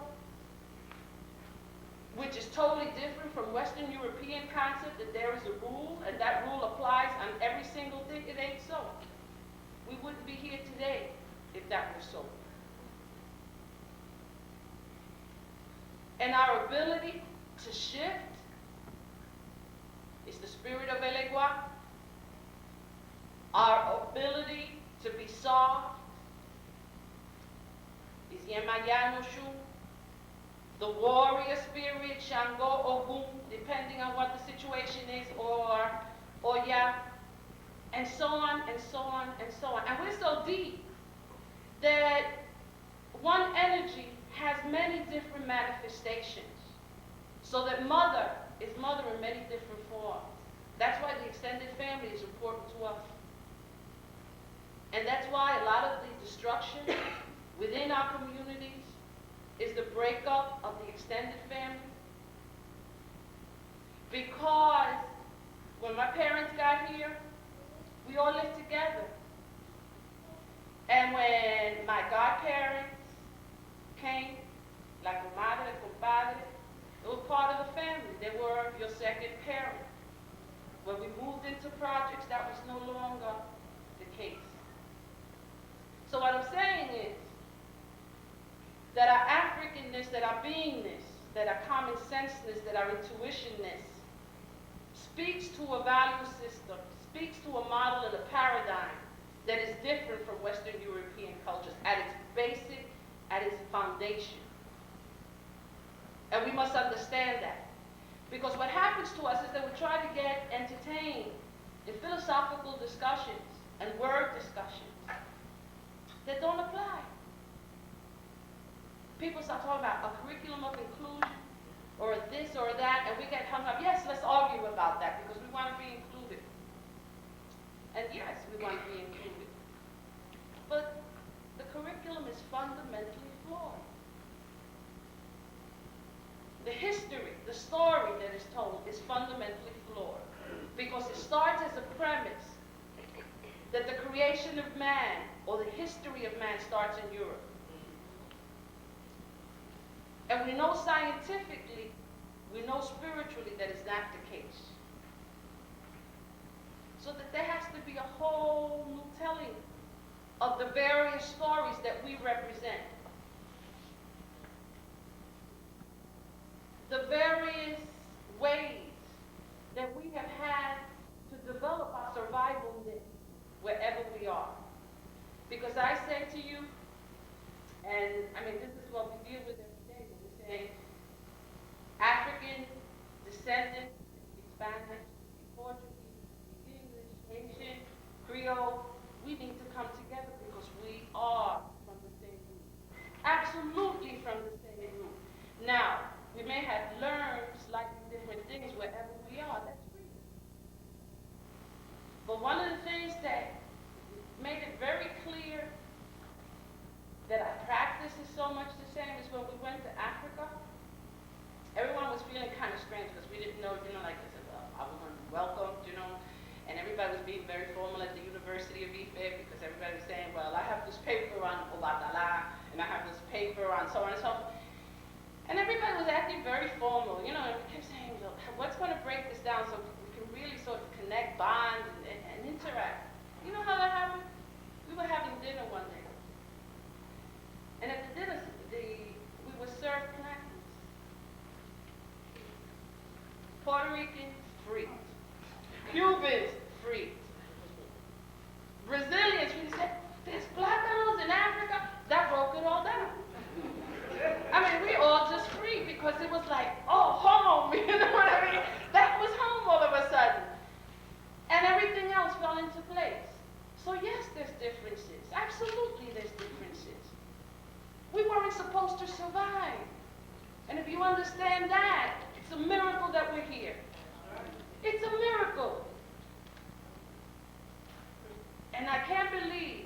which is totally different from Western European concept that there is a rule, and that rule applies on every single thing. It ain't so. We wouldn't be here today if that were so. And our ability to shift is the spirit of Elegua. Our ability to be soft is Yemayanoshu. The warrior spirit, Shango, Ogun, depending on what the situation is, or Oya, and so on, and so on, and so on. And we're so deep that one energy has many different manifestations. So that mother is mother in many different forms. That's why the extended family is important to us. And that's why a lot of the destruction within our communities is the breakup of the extended family. Because when my parents got here, we all lived together. And when my godparents came, la comadre, compadre, they were part of the family. They were your second parent. When we moved into projects, that was no longer the case. So what I'm saying is that our Africanness, that our beingness, that our common senseness, that our intuitionness speaks to a value system, speaks to a model and a paradigm that is different from Western European cultures at its basic, at its foundation. And we must understand that. Because what happens to us is that we try to get entertained in philosophical discussions and word discussions that don't apply. People start talking about a curriculum of inclusion or this or that, and we get hung up. Yes, let's argue about that because we want to be included. And yes, we want to be included. But the curriculum is fundamentally flawed. The history, the story that is told is fundamentally flawed because it starts as a premise that the creation of man or the history of man starts in Europe. And we know scientifically, we know spiritually that is not the case. So that there has to be a whole new telling of the various stories that we represent. The various ways that we have had to develop our survival myth wherever we are. Because I say to you, and I mean, this is what we deal with every day when we say African descendant, Spanish, Portuguese, English, Haitian, Creole, we need to come together because we are from the same root. Absolutely from the same root. Now, we may have learned slightly different things wherever we are, that's free. But one of the things that made it very clear that our practice is so much the same as when we went to Africa. Everyone was feeling kind of strange because we didn't know, like I said, I was going to be welcomed, and everybody was being very formal at the University of Ife because everybody was saying, well, I have this paper on Obatala, and I have this paper on so on and so forth. And everybody was acting very formal, and we kept saying, well, what's going to break this down so we can really sort of connect, bond, and interact? You know how that happened? We were having dinner one day. And at the dinner, we were served plantains. Puerto Ricans, free. Cubans, free. Brazilians, we said, there's plátanos in Africa. That broke it all down. I mean, we all just free because it was like, oh, home, you know what I mean? That was home all of a sudden. And understand that, it's a miracle that we're here. It's a miracle. And I can't believe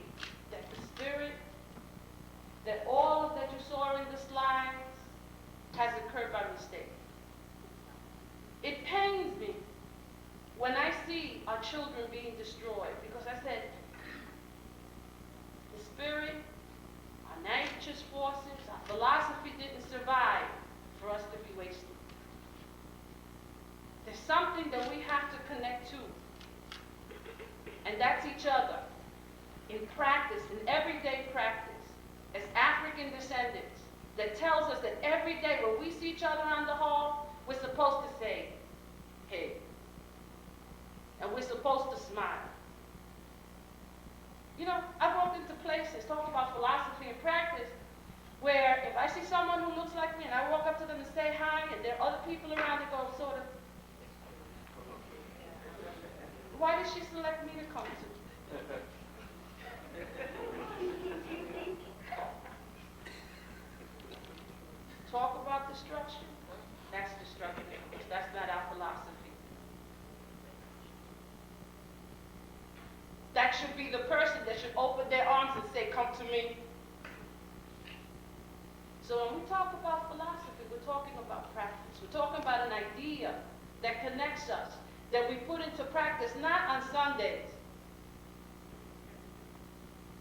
that the spirit, that all of that you saw in the slides has occurred by mistake. It pains me when I see our children being destroyed, because I said, the spirit, our nature's forces, our philosophy didn't survive for us to be wasted. There's something that we have to connect to, and that's each other. In practice, in everyday practice, as African descendants, that tells us that every day when we see each other on the hall, we're supposed to say, hey. And we're supposed to smile. You know, I've walked into places talking about philosophy and practice where if I see someone who looks like me and I walk up to them and say hi and there are other people around that go sort of, why did she select me to come to? Talk about destruction, that's destruction. That's not our philosophy. That should be the person that should open their arms and say, come to me. So when we talk about philosophy, we're talking about practice. We're talking about an idea that connects us, that we put into practice, not on Sundays,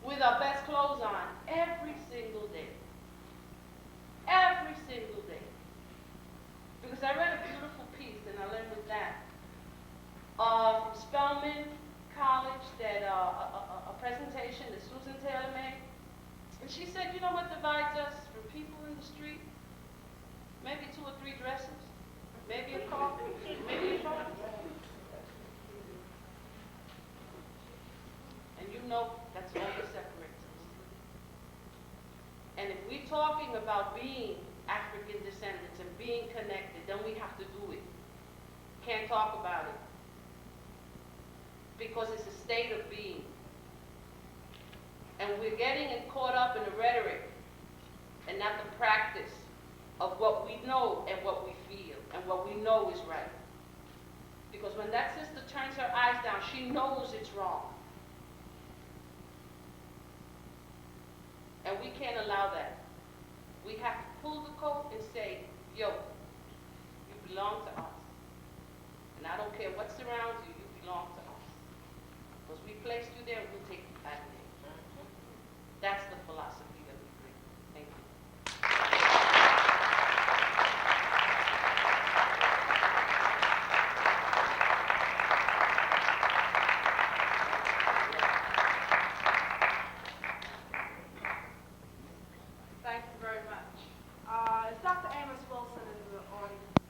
with our best clothes on, every single day. Every single day. Because I read a beautiful piece, and I'll end with that, from Spelman College, that a presentation that Susan Taylor made. And she said, you know what divides us from people in the street? Maybe 2 or 3 dresses, maybe a car, maybe a phone. And you know that's all that separates us. And if we're talking about being African descendants and being connected, then we have to do it. Can't talk about it. Because it's a state of being. And we're getting caught up in the rhetoric and not the practice of what we know and what we feel and what we know is right. Because when that sister turns her eyes down, she knows it's wrong. And we can't allow that. We have to pull the coat and say, yo, you belong to us. And I don't care what surrounds you, you belong to us. Because we placed you there, we'll take you back there. That's the philosophy that we bring. Thank you. Thank you very much. Is Dr. Amos Wilson in the audience?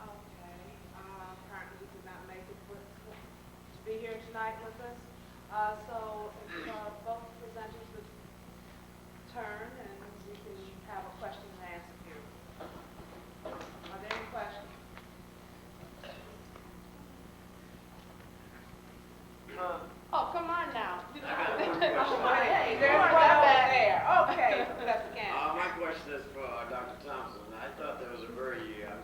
Okay. Apparently he did not make it to be here tonight with us. So if both presenters would turn and we can have a question and answer period. Are there any questions? Oh, come on now. Hey, there's one over there. Okay, Professor Cannon. My question is for Dr. Thompson. I thought there was a very, I'm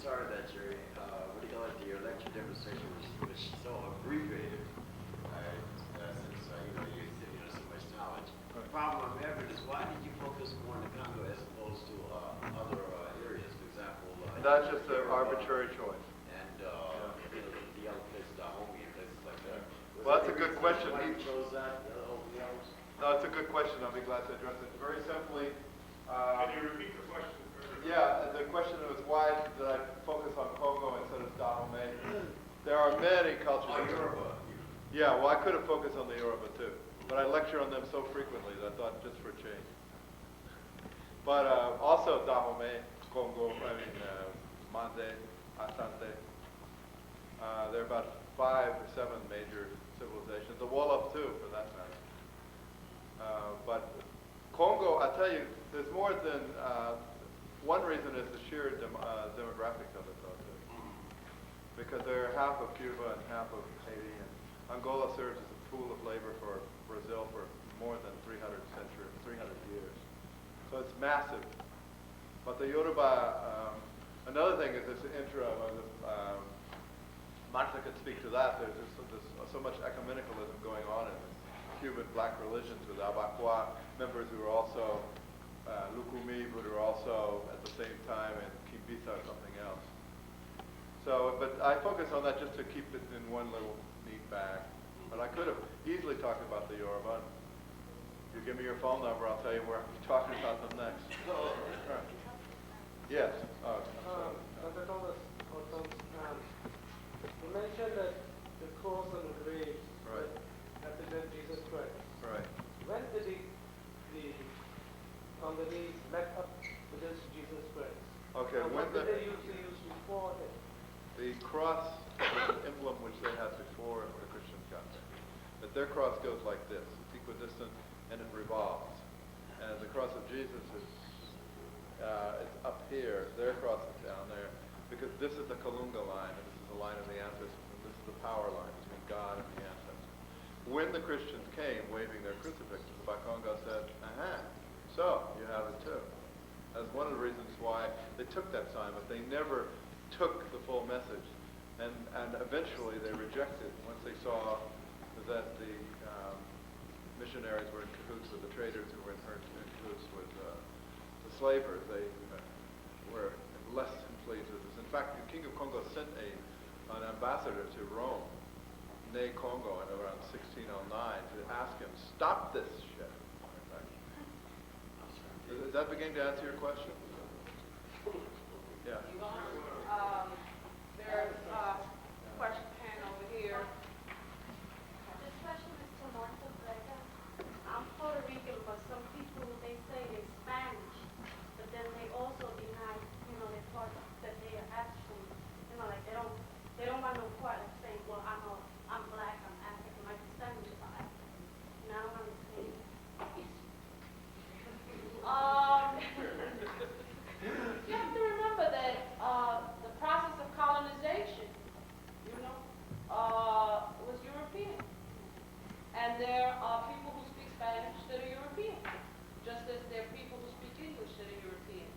sorry that your, what do you call it, your lecture demonstration was so abbreviated, since, you know so much knowledge. The problem I'm having is why did you focus more on the Congo as opposed to other areas, for example? That's just an arbitrary choice. And, you know, the other places, Dahomey and places like that. Well, that's a good question. Why you chose that over the others? No, it's a good question. I'll be glad to address it. Very simply, Can you repeat the question? yeah, the question was why did I focus on Congo instead of Dahomey? There are many cultures. Oh, Yoruba. Yeah, well, I could have focused on the Yoruba too, but I lecture on them so frequently that I thought just for a change. But also Dahomey, Congo, Mande, Asante. There are about 5 or 7 major civilizations. The Wolof too, for that matter. But Congo, I tell you, there's more than one reason is the sheer demographics of it, though, too. Because they're half of Cuba and half of Haiti, and Angola serves as a pool of labor for Brazil for more than 300 years. So it's massive. But the Yoruba, another thing is this interim, Martha could speak to that, there's so much ecumenicalism going on in Cuban black religions with Abakwa members who are also Lukumi, but are also at the same time in Kimbisa or something else. So, but I focus on that just to keep it in one little neat bag. But I could have easily talked about the Yoruba. You give me your phone number, I'll tell you where I'll be talking about them next. Right. Yes. Dr. Thomas, you mentioned that the cross and the grave Right. represent Jesus Christ. Right. When did the Congolese met up with this Jesus Christ? Okay, And when what did they usually use before him? the cross was an emblem which they had before the Christians got there. But their cross goes like this. It's equidistant and it revolves. And the cross of Jesus is it's up here. Their cross is down there. Because this is the Kalunga line, and this is the line of the ancestors, and this is the power line between God and the ancestors. When the Christians came waving their crucifixes, the Bakongo said, aha, so you have it too. That's one of the reasons why they took that sign, but they never took the full message. And eventually they rejected once they saw that the missionaries were in cahoots with the traders who were in cahoots with the slavers. They were less than pleased with this. In fact, the King of Congo sent an ambassador to Rome, Ne Congo, in around 1609 to ask him, stop this shit. Does that begin to answer your question? Yeah. There's a question panel over here. This question is to Martha Vega. I'm Puerto Rican, but some people, they say they're Spanish, but then they also deny, the part that they are actually, like they don't want no part of saying, well, I'm black, I'm African, my descendants are African. And I don't understand. You have to remember that the process of colonization, was European. And there are people who speak Spanish that are European, just as there are people who speak English that are European.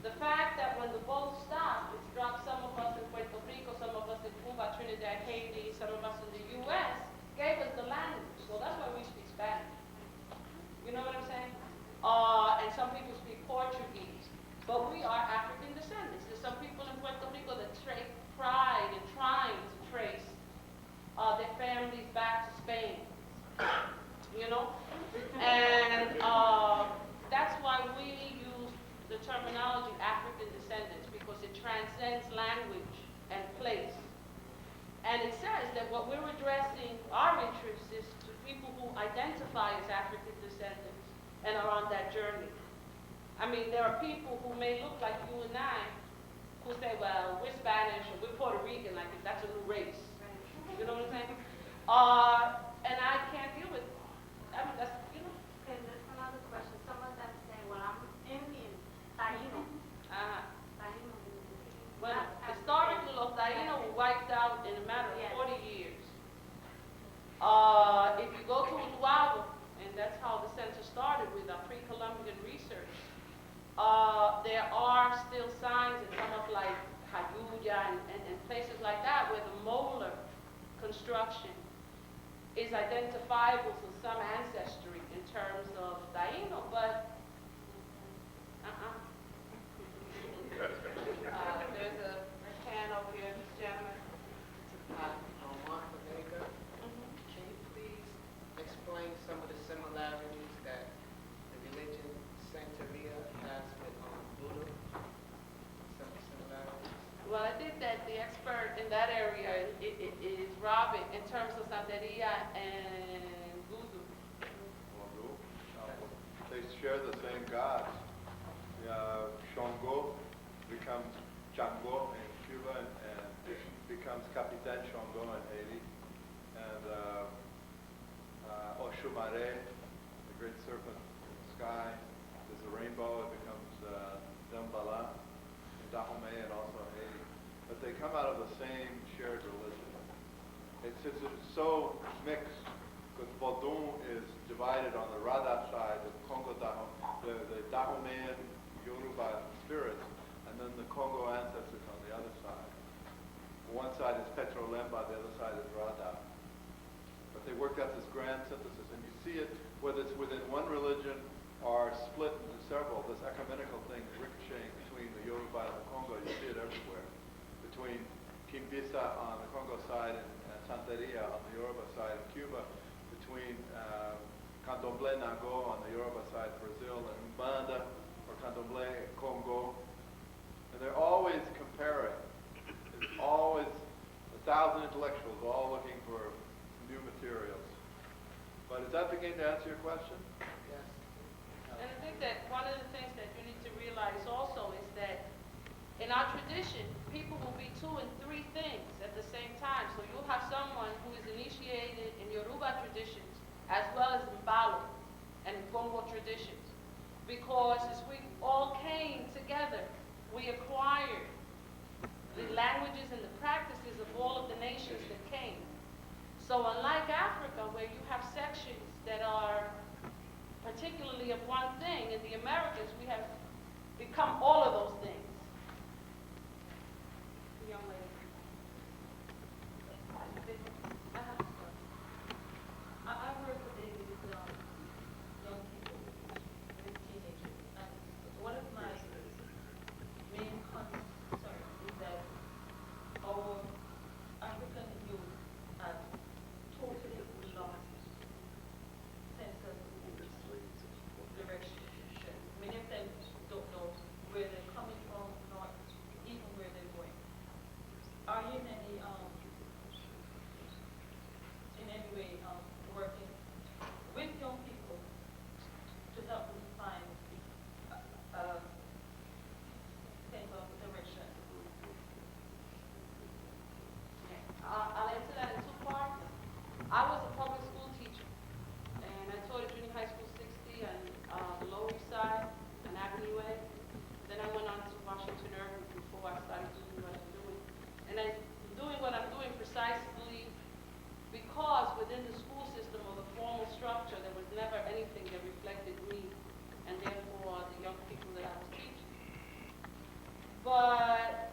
The fact that when the boat stopped, it's dropped some of us in Puerto Rico, some of us in Cuba, Trinidad, Haiti, some of us in the U.S., gave us the language. So that's why we speak Spanish. You know what I'm saying? And some people speak Portuguese. But we are African descendants. There's some people in Puerto Rico that take pride in trying to trace their families back to Spain. And that's why we use the terminology African descendants, because it transcends language and place. And it says that what we're addressing, our interest is to people who identify as African descendants and are on that journey. I mean, there are people who may look like you and I who say, well, we're Spanish or we're Puerto Rican, like that's a new race. You know what I'm saying? And I can't deal with it. I mean, that's, Okay, there's another question. Some of them say, well, I'm Indian, Taino. Taino. Well, historically, los Taínos were wiped out in a matter of 40 years. If you go to Utuado, and that's how the center started with our pre-Columbian research, there are still signs in some of like Jayuya and places like that where the molar construction is identifiable to some ancestry in terms of Taino, but There's a hand over here, this gentleman. Martha Vega, can you please explain some of the similarities that the religion Santeria has with Buddha? Some similarities? well, I think that the expert in that area is Robert in terms of Santeria and Voodoo. They share the same gods. Shango becomes Django in Cuba and becomes Capitan Shango in Haiti. And Oshumare, the great serpent in the sky, is the rainbow. It becomes Dambala in Dahomey and also in Haiti. But they come out of the same shared religion. It's so mixed because Vodun is divided on the Rada side, the Congo-Dahomey, the Dahomey Yoruba spirits, and then the Congo ancestors on the other side. One side is Petrolemba, the other side is Rada. But they worked out this grand synthesis, and you see it whether it's within one religion or split into several, this ecumenical thing ricocheting between the Yoruba and the Congo. You see it everywhere. Between Kimbisa on the Congo side and Santeria on the Yoruba side of Cuba, between Candomblé Nango on the Yoruba side, Brazil, and Mbanda or Candomblé Congo. And they're always comparing. There's always 1,000 intellectuals all looking for new materials. But does that begin to answer your question? Yes. And I think that one of the things that you need to realize also is that in our tradition, people will be 2 and 3 things at the same time. So you'll have someone who is initiated in Yoruba traditions as well as in Mbalo and in Congo traditions. Because as we all came together, we acquired the languages and the practices of all of the nations that came. So unlike Africa, where you have sections that are particularly of one thing, in the Americas we have become all of those things. Young lady. I work with young people, with teenagers, and one of my main concerns is that our African youth have totally lost sense of direction. Many of them don't know where they're coming from, not even where they're going. Are you in any way working with young people to help them find sense of direction? I'll answer that in 2 parts. I was a public school teacher, and I taught at Junior High School 60 on the Lower East Side on Avenue A. Then I went on to Washington Irving before I started doing what I'm doing. And I'm doing what I'm doing precisely because within the school system or the formal structure, there was never anything that reflected me and therefore the young people that I was teaching. But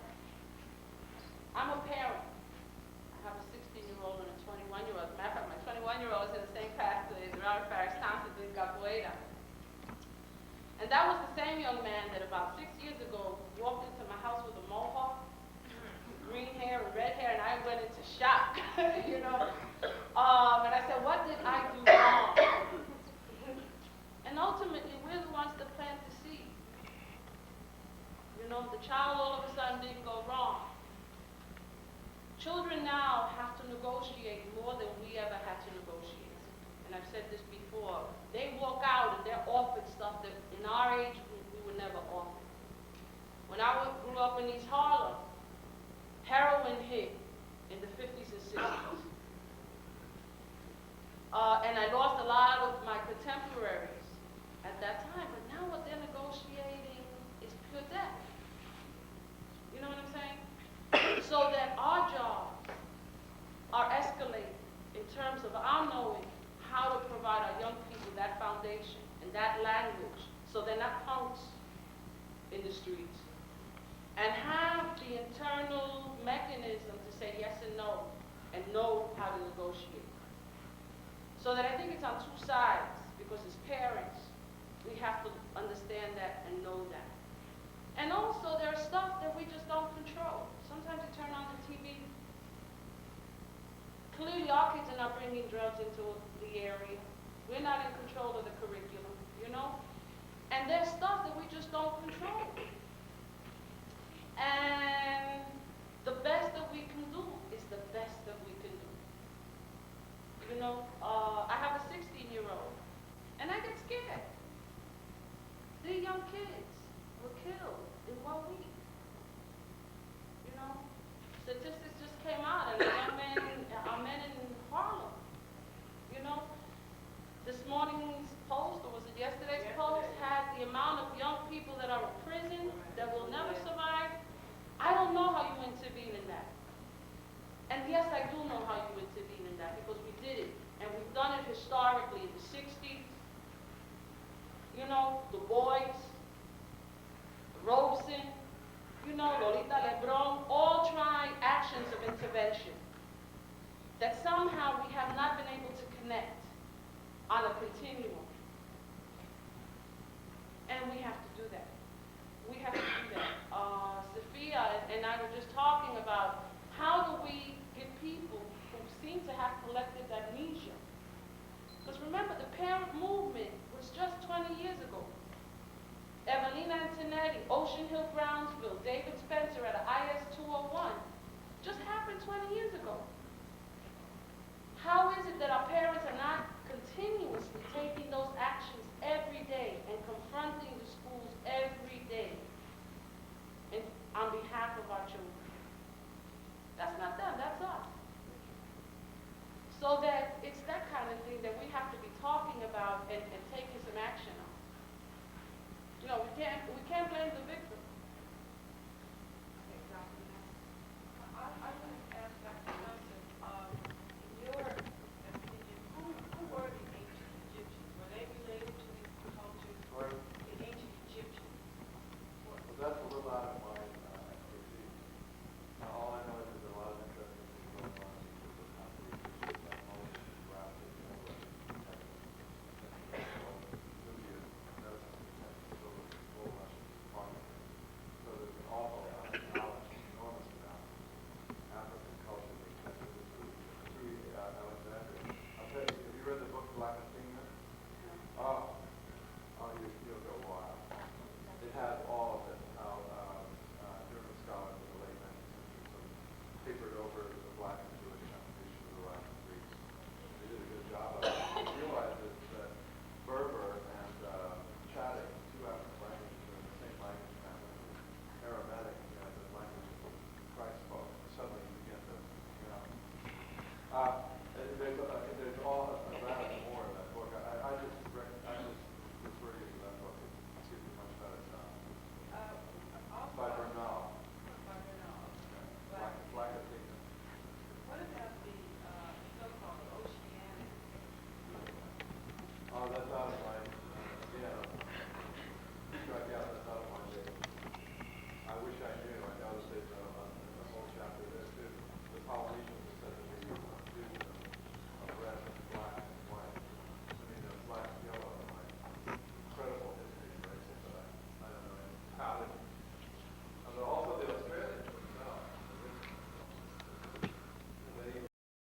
I'm a parent. I have a 16-year-old and a 21-year-old. As a matter of fact, my 21-year-old is in the same class as Robert Farris Thompson in Capoeira. And that was the same young man that about 6 years ago walked into my house with a mohawk, green hair and red hair, and I went into shock, you know. And I said, what did I do wrong? And ultimately, we're the ones that plant the seed. You know, the child all of a sudden didn't go wrong. Children now have to negotiate more than we ever had to negotiate. And I've said this before. They walk out and they're offered stuff that in our age group we were never offered. When I grew up in East Harlem, heroin hit in the 50s and 60s. And I lost a lot of my contemporaries at that time, but now what they're negotiating is pure death. You know what I'm saying? So that our jobs are escalating in terms of our knowing how to provide our young people that foundation and that language so they're not punks in the streets. And have the internal mechanism to say yes and know how to negotiate. So that I think it's on 2 sides, because as parents, we have to understand that and know that. And also, there's stuff that we just don't control. Sometimes you turn on the TV. Clearly, our kids are not bringing drugs into the area. We're not in control of the curriculum, you know? And there's stuff that we just don't control. And the best that we can do is the best that we can do. You know, I have a 16-year-old, and I get scared. The young kids were killed in 1 week. You know, statistics just came out, and the young men are men in Harlem. You know, this morning's post, or was it yesterday's post, had the amount of young people that are in prison that will never survive. I Hill, Brownsville, David Spencer at IS 201 just happened 20 years ago. How is it that our parents are not continuously taking those actions every day and confronting the schools every day and on behalf of our children? That's not them, that's us. So that it's that kind of thing that we have to be talking about and taking some action on. You know, we can't blame the victim.